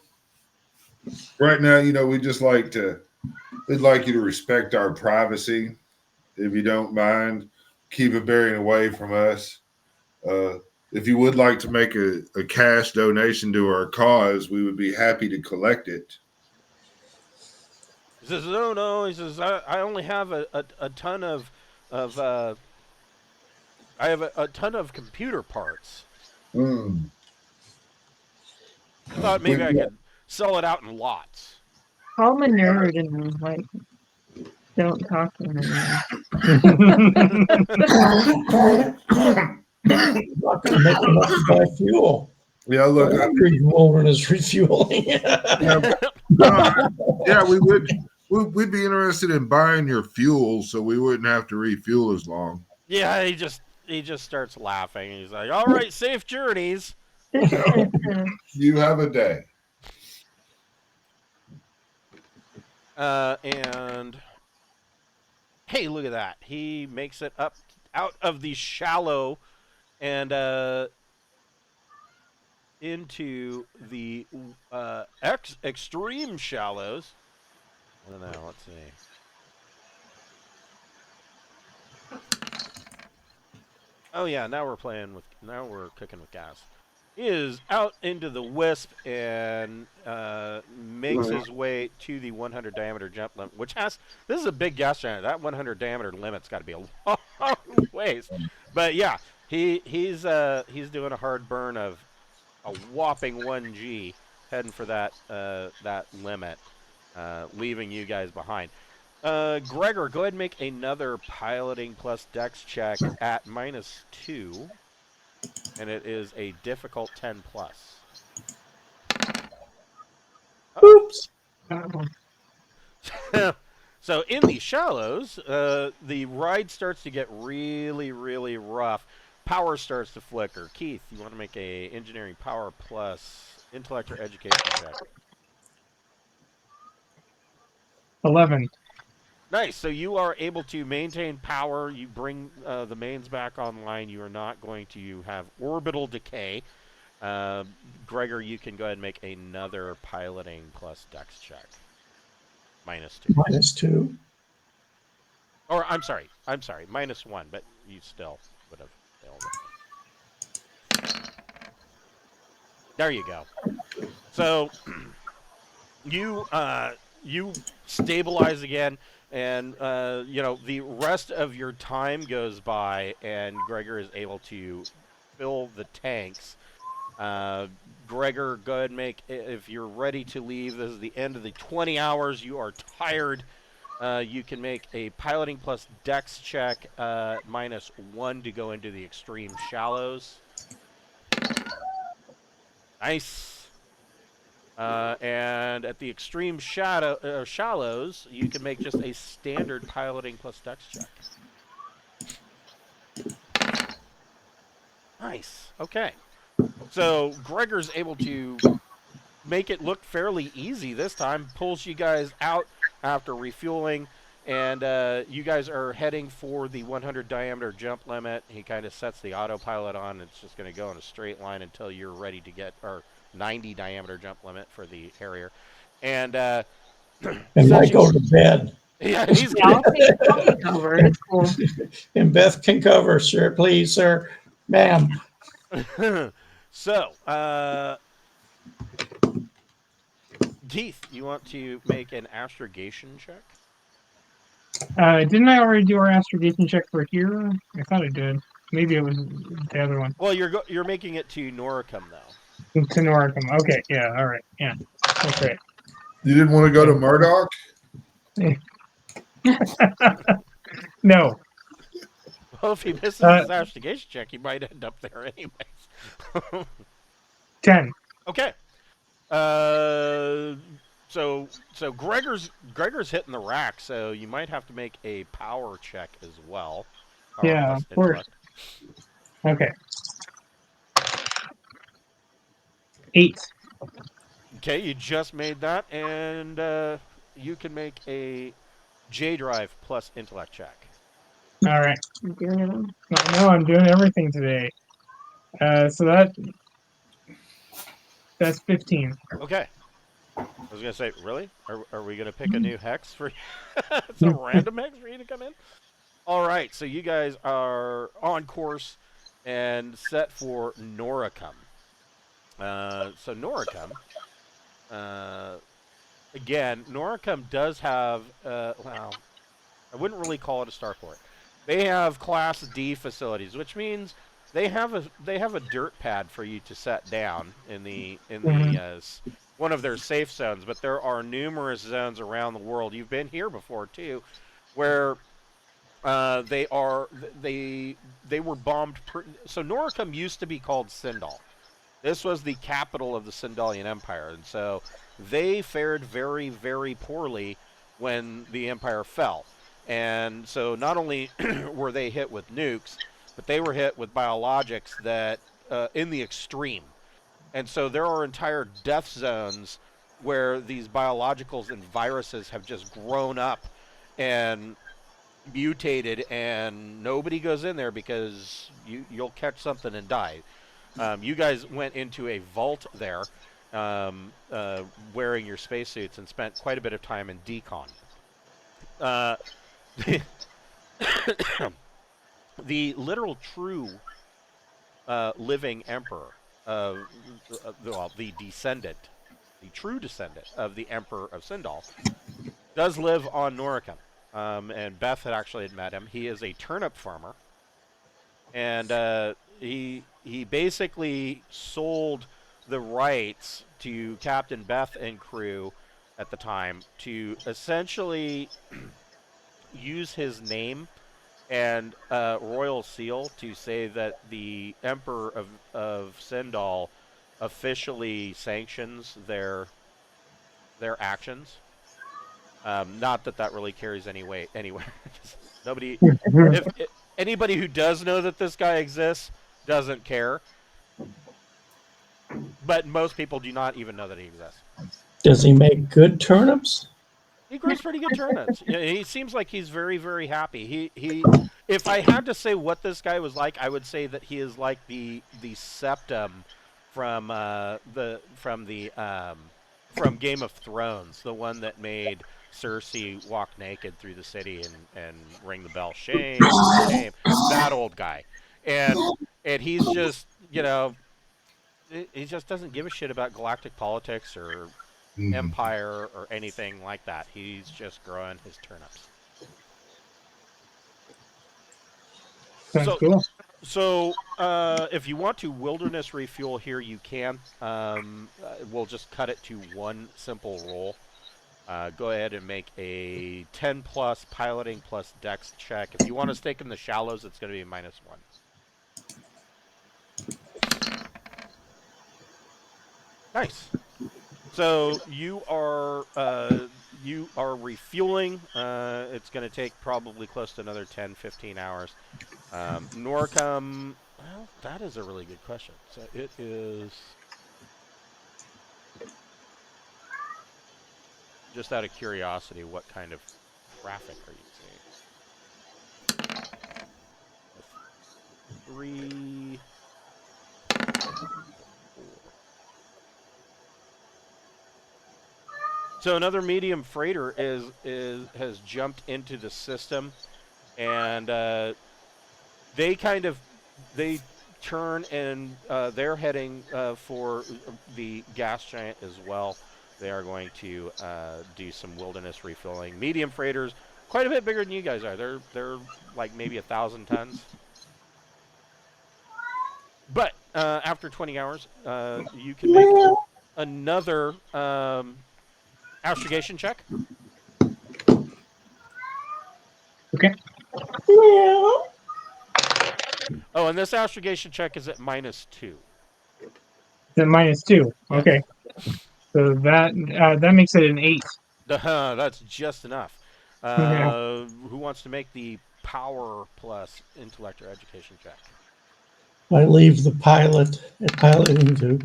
right now, we'd like you to respect our privacy, if you don't mind. Keep it bearing away from us. If you would like to make a cash donation to our cause, we would be happy to collect it. He says, "No." He says, "I only have a ton of I have a ton of computer parts. Mm. I thought maybe I could sell it out in lots." Call him a nerd and like don't talk to him anymore. Not going to make enough to buy fuel. Yeah, look. Wilderness refueling. Yeah, we'd be interested in buying your fuel, so we wouldn't have to refuel as long. Yeah, he just starts laughing. He's like, "All right, safe journeys." You have a day. And hey, look at that. He makes it up out of the shallow and into the extreme shallows. I don't know. Let's see. Oh yeah, now we're cooking with gas. He is out into the wisp and makes his way to the 100 diameter jump limit, which this is a big gas giant. That 100 diameter limit's got to be a long ways. But yeah, he's doing a hard burn of a whopping 1G, heading for that limit, leaving you guys behind. Gregor, go ahead and make another piloting plus dex check at -2. And it is a difficult 10 plus. Oops. So in the shallows, the ride starts to get really, really rough. Power starts to flicker. Keith, you want to make a engineering power plus intellect or education check? 11. Nice. So you are able to maintain power. You bring the mains back online. You are not going to have orbital decay. Gregor, you can go ahead and make another piloting plus dex check. -2. -2. Or I'm sorry, -1, but you still would have failed it. There you go. So you stabilize again, and the rest of your time goes by, and Gregor is able to fill the tanks. Gregor, go ahead and make, if you're ready to leave, this is the end of the 20 hours. You are tired. You can make a piloting plus dex check, -1 to go into the extreme shallows. Nice. And at the extreme shallows, you can make just a standard piloting plus dex check. Nice. Okay. So Gregor's able to make it look fairly easy this time. Pulls you guys out after refueling, and you guys are heading for the 100 diameter jump limit. He kind of sets the autopilot on. It's just going to go in a straight line until you're ready to get, or 90 diameter jump limit for the Harrier. And And I go to bed. yeah, he's Yeah, I'll take over. It's cool. And Beth can cover, sir, please, sir, ma'am. So, Keith, you want to make an astrogation check? Didn't I already do our astrogation check for here? I thought I did. Maybe it was the other one. Well, you're making it to Noricum, though. To Noricum. Okay, yeah, all right, yeah, that's right. You didn't want to go to Murdoch? No. Well, if he misses his astrogation check, he might end up there anyways. 10. Okay. So Gregor's hitting the rack, so you might have to make a power check as well. Yeah, of course. Okay. 8. Okay, you just made that, and you can make a J drive plus intellect check. All right. I'm doing it. I know I'm doing everything today. So that's 15. Okay. I was gonna say, really? Are we gonna pick a new hex for it's a random hex for you to come in? All right, so you guys are on course and set for Noricum. So Noricum, again, Noricum does have, well, I wouldn't really call it a starport. They have Class D facilities, which means they have a dirt pad for you to set down in the one of their safe zones. But there are numerous zones around the world. You've been here before too, where they were bombed. So Noricum used to be called Sindal. This was the capital of the Sindalian Empire, and so they fared very, very poorly when the Empire fell. And so not only were they hit with nukes, but they were hit with biologics that in the extreme. And so there are entire death zones where these biologicals and viruses have just grown up and mutated, and nobody goes in there because you'll catch something and die. You guys went into a vault there, wearing your spacesuits, and spent quite a bit of time in decon. The literal true living emperor of the true descendant of the Emperor of Sindal does live on Noricum. And Beth had actually met him. He is a turnip farmer, and he basically sold the rights to Captain Beth and crew at the time to essentially use his name and royal seal to say that the Emperor of Sindal officially sanctions their actions. Not that really carries any weight anywhere. Nobody, if anybody who does know that this guy exists doesn't care, but most people do not even know that he exists. Does he make good turnips? He grows pretty good turnips. Yeah, he seems like he's very, very happy. He. If I had to say what this guy was like, I would say that he is like the septum from from Game of Thrones, the one that made Cersei walk naked through the city and ring the bell, shame, shame. That old guy, and he's just he just doesn't give a shit about galactic politics or empire or anything like that. He's just growing his turnips. Sounds cool. So if you want to wilderness refuel here, you can. We'll just cut it to one simple roll. Go ahead and make a 10 plus piloting plus dex check. If you want to stake in the shallows, it's going to be -1. Nice. So you are refueling. It's going to take probably close to another 10, 15 hours. Norcom, well, that is a really good question. So it is, just out of curiosity, what kind of traffic are you seeing? 3, 4. So another medium freighter has jumped into the system, and they turn and they're heading for the gas giant as well. They are going to do some wilderness refueling. Medium freighters, quite a bit bigger than you guys are. They're like maybe 1,000 tons. But after 20 hours, you can make another astrogation check. Okay. Oh, and this astrogation check is at -2. Is it -2? Yes. Okay. So that makes it an 8. That's just enough. Yeah. Who wants to make the power plus intellect or education check? I leave the piloting to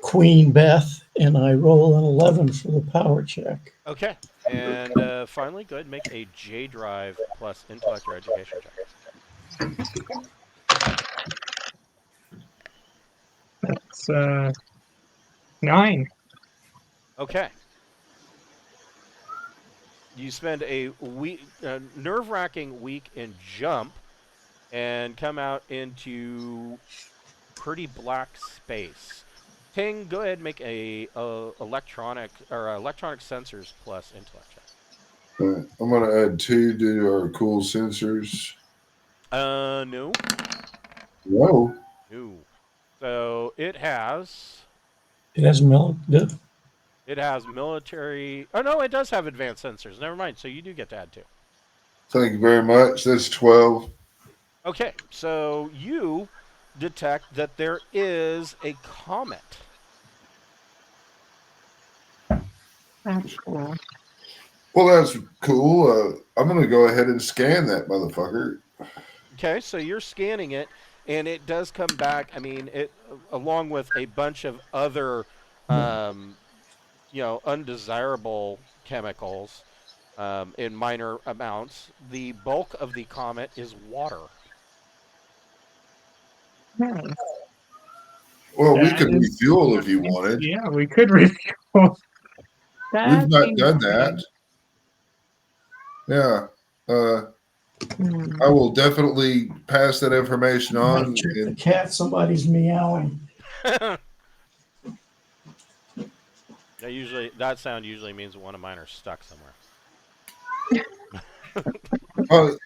Queen Beth, and I roll an 11 for the power check. Okay. And finally, go ahead and make a J drive plus intellect or education check. That's 9. Okay. You spend a nerve-wracking week in jump and come out into pretty black space. Ting, go ahead and make a electronic sensors plus intellect check. I'm going to add 2 to our cool sensors. No. Whoa. No. So it has military. Oh no, it does have advanced sensors. Never mind. So you do get to add 2. Thank you very much. That's 12. Okay, so you detect that there is a comet. That's cool. Well, that's cool. I'm going to go ahead and scan that motherfucker. Okay, so you're scanning it, and it does come back. I mean, it along with a bunch of other, undesirable chemicals in minor amounts. The bulk of the comet is water. Nice. Well, we That could is- refuel if you wanted. Yeah, we could refuel. That We've not seems done good. that. Yeah. Hmm. I will definitely pass that information on. Check the And cat. Somebody's meowing. That sound usually means one of mine are stuck somewhere.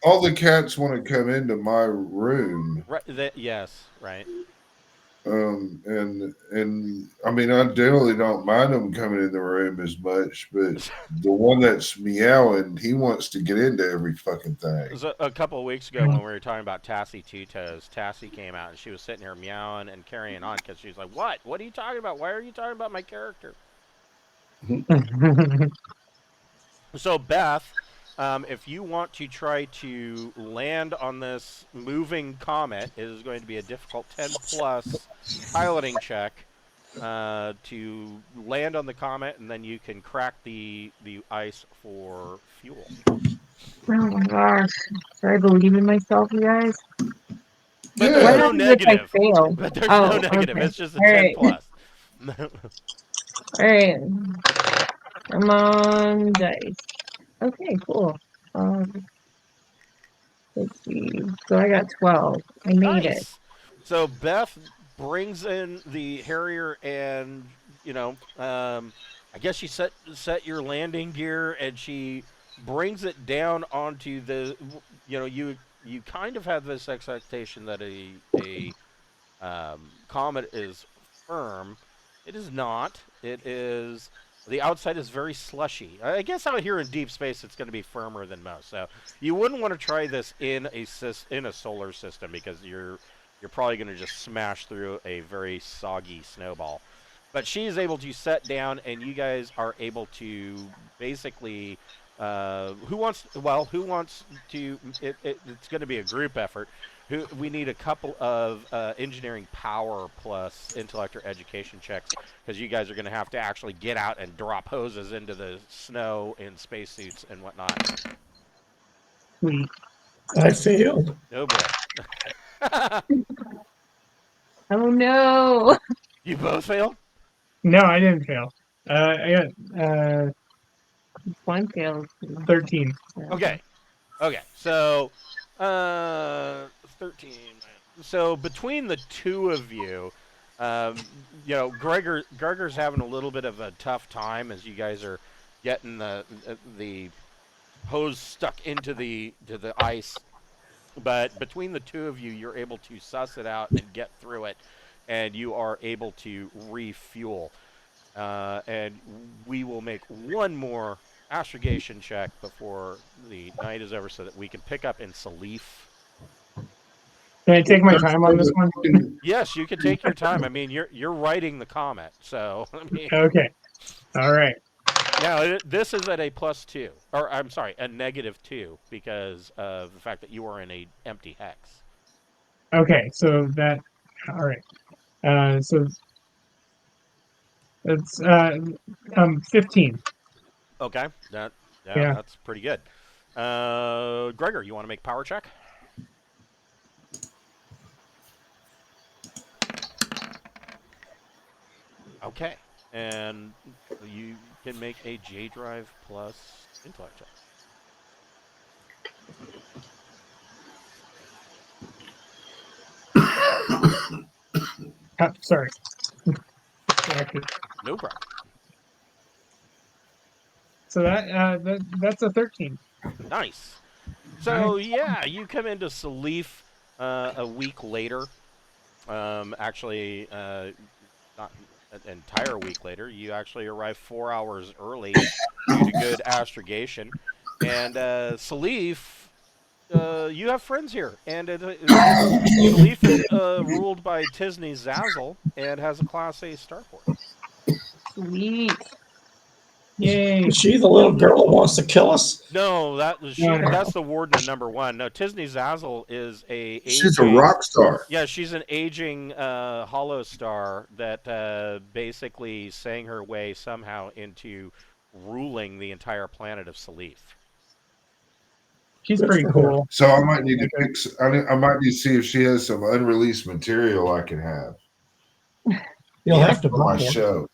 all the cats want to come into my room. Right. Yes. Right. And I mean, I generally don't mind them coming in the room as much, but the one that's meowing, he wants to get into every fucking thing. So a couple of weeks ago when we were talking about Tassie Two-Toes, Tassie came out and she was sitting here meowing and carrying on because she's like, "What? What are you talking about? Why are you talking about my character?" So Beth, if you want to try to land on this moving comet, it is going to be a difficult 10 plus piloting check. to land on the comet, and then you can crack the ice for fuel. Oh my gosh. Do I believe in myself, you guys? But Yeah. there's What no happens if I negative. fail? But there's Oh, no negative. okay. It's just a All 10 right. plus. All right. Come on, dice. Okay, cool. Let's see. So I got 12. I made it. Nice. So Beth brings in the Harrier, and I guess she set your landing gear, and she brings it down onto the. You kind of have this expectation that a comet is firm. It is not. It is. The outside is very slushy. I guess out here in deep space, it's going to be firmer than most. So you wouldn't want to try this in a solar system, because you're probably going to just smash through a very soggy snowball. But she is able to set down, and you guys are able to basically. Who wants to? It's going to be a group effort. We need a couple of engineering power plus intellect or education checks, because you guys are going to have to actually get out and drop hoses into the snow in spacesuits and whatnot. Sweet. I failed. Oh boy. Oh no. You both failed? No, I didn't fail. I got One failed. 13. Okay. Okay. So, 13. So between the two of you, Gregor's having a little bit of a tough time as you guys are getting the hose stuck into the ice. But between the two of you, you're able to suss it out and get through it, and you are able to refuel. And we will make one more astrogation check before the night is over, so that we can pick up in Salif. Can I take my time on this one? Yes, you can take your time. I mean, you're riding the comet, so I mean. Okay. All right. Now this is at a +2, or I'm sorry, a -2, because of the fact that you are in a empty hex. Okay. So that. All right. So it's 15. Okay, yeah, Yeah. that's pretty good. Gregor, you want to make power check? Okay, and you can make a J drive plus intellect check. Sorry. No problem. So that's a 13. Nice. So yeah, you come into Salif a week later. Actually, not an entire week later. You actually arrive 4 hours early due to good astrogation. And Salif, you have friends here, and Salif is ruled by Tisney Zazzle and has a Class A starport. Sweet. Yay. Is she the little girl that wants to kill us? No, No. that's the warden of number 1. No, Tisney Zazzle is She's a rock star. Yeah, she's an aging hollow star that basically sang her way somehow into ruling the entire planet of Salif. She's pretty cool. So I might need to fix. I might need to see if she has some unreleased material I can have You'll have to for my buy it. show.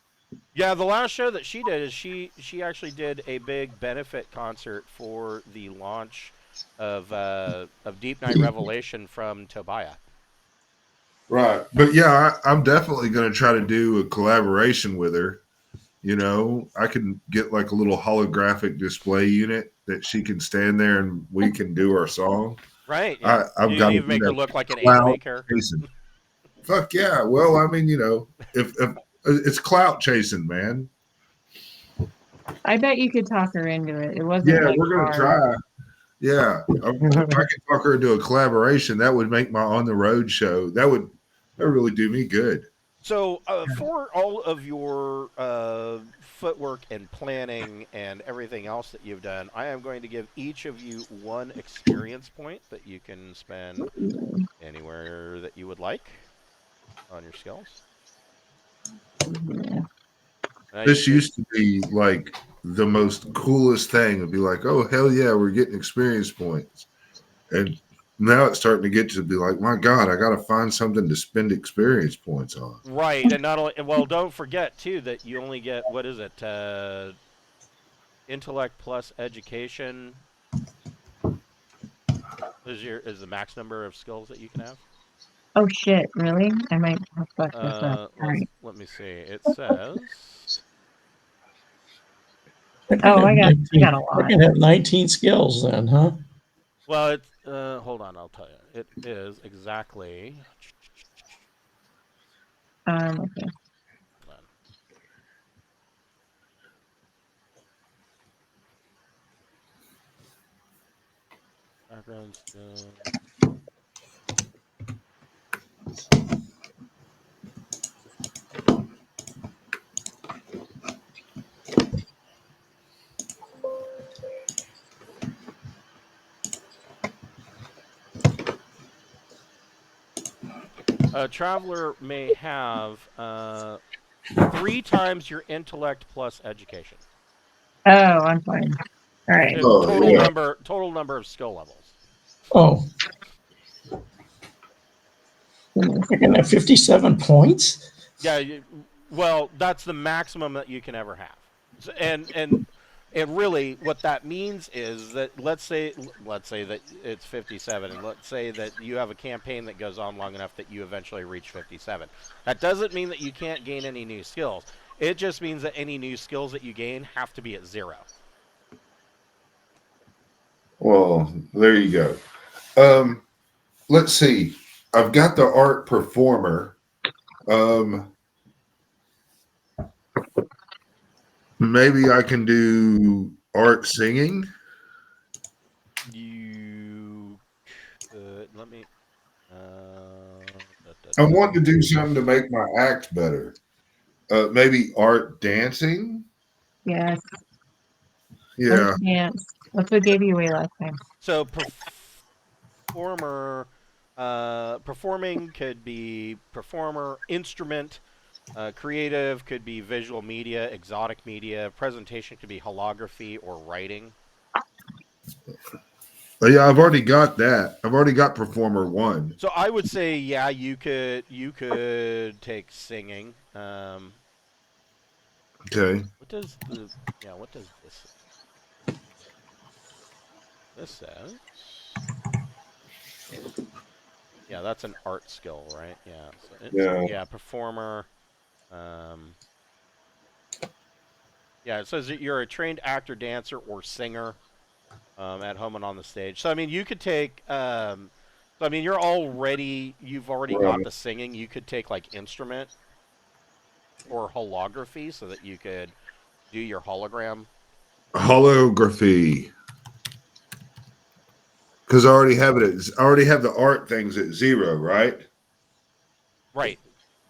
Yeah, the last show that she did is she actually did a big benefit concert for the launch of Deep Night Revelation from Tobiah. Right, but yeah, I'm definitely going to try to do a collaboration with her. You know, I can get like a little holographic display unit that she can stand there and we can do our song. Right. Yeah. I've got to even make her look like an clout anime character. chasing. Fuck yeah! Well, I mean, if it's clout chasing, man. I bet you could talk her into it. It wasn't Yeah, like we're gonna hard. try. Yeah, if I could talk her into a collaboration, that would make my on the road show. That would really do me good. So for all of your footwork and planning and everything else that you've done, I am going to give each of you 1 experience point that you can spend anywhere that you would like on your skills. Yeah. This used to be like the most coolest thing. It'd be like, oh hell yeah, we're getting experience points, and now it's starting to get to be like, my God, I got to find something to spend experience points on. Right, and not only well, don't forget too that you only get what is it? Intellect plus education is the max number of skills that you can have. Oh shit! Really? I might have fucked this up. All right. Let me see. It says. Oh, I got a I lot. can have 19 skills then, huh? Well, it's hold on, I'll tell you. It is exactly. Okay. Hold on. Background skill. A traveler may have 3 times your intellect plus education. Oh, I'm fine. All right. Oh, Total number of skill levels. Oh. I can have 57 points? Yeah, well, that's the maximum that you can ever have. So, and really what that means is that let's say that it's 57, and let's say that you have a campaign that goes on long enough that you eventually reach 57. That doesn't mean that you can't gain any new skills. It just means that any new skills that you gain have to be at 0. Well, there you go. Let's see. I've got the art performer. Maybe I can do art singing. You could let me. I want to do something to make my act better. Maybe art dancing. Yes. Yeah. Dance. That's what gave you away last time. So performing could be performer, instrument, creative could be visual media, exotic media, presentation could be holography or writing. Yeah, I've already got that. I've already got performer 1. So I would say, yeah, you could take singing. Okay. What does this? This says. Yeah, that's an art skill, right? Yeah. So yeah, performer. Yeah, it says that you're a trained actor, dancer, or singer at home and on the stage. So I mean, you could take. So I mean, you've already got the singing. You could take like instrument or holography, so that you could do your hologram. Holography. Because I already have it. I already have the art things at 0, right? Right.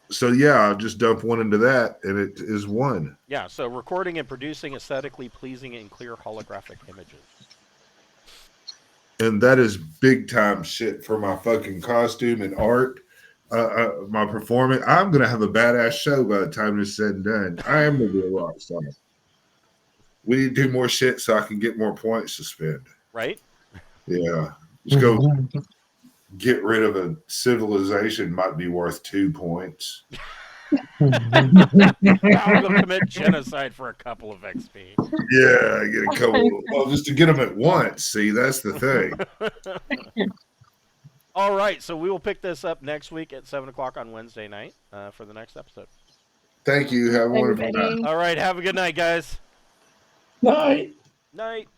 So yeah, I'll just dump 1 into that, and it is 1. Yeah. So recording and producing aesthetically pleasing and clear holographic images. And that is big time shit for my fucking costume and art. My performance. I'm gonna have a badass show by the time this is said and done. I am gonna be a rock star. We need to do more shit so I can get more points to spend. Right. Yeah. Just go get rid of a civilization might be worth 2 points. I'll go commit genocide for a couple of XP. Yeah, I get a couple. Well, just to get them at once. See, that's the thing. All right, so we will pick this up next week at 7:00 on Wednesday night for the next episode. Thank you. Have a wonderful Everybody. night. All right, have a good night, guys. Night. Night.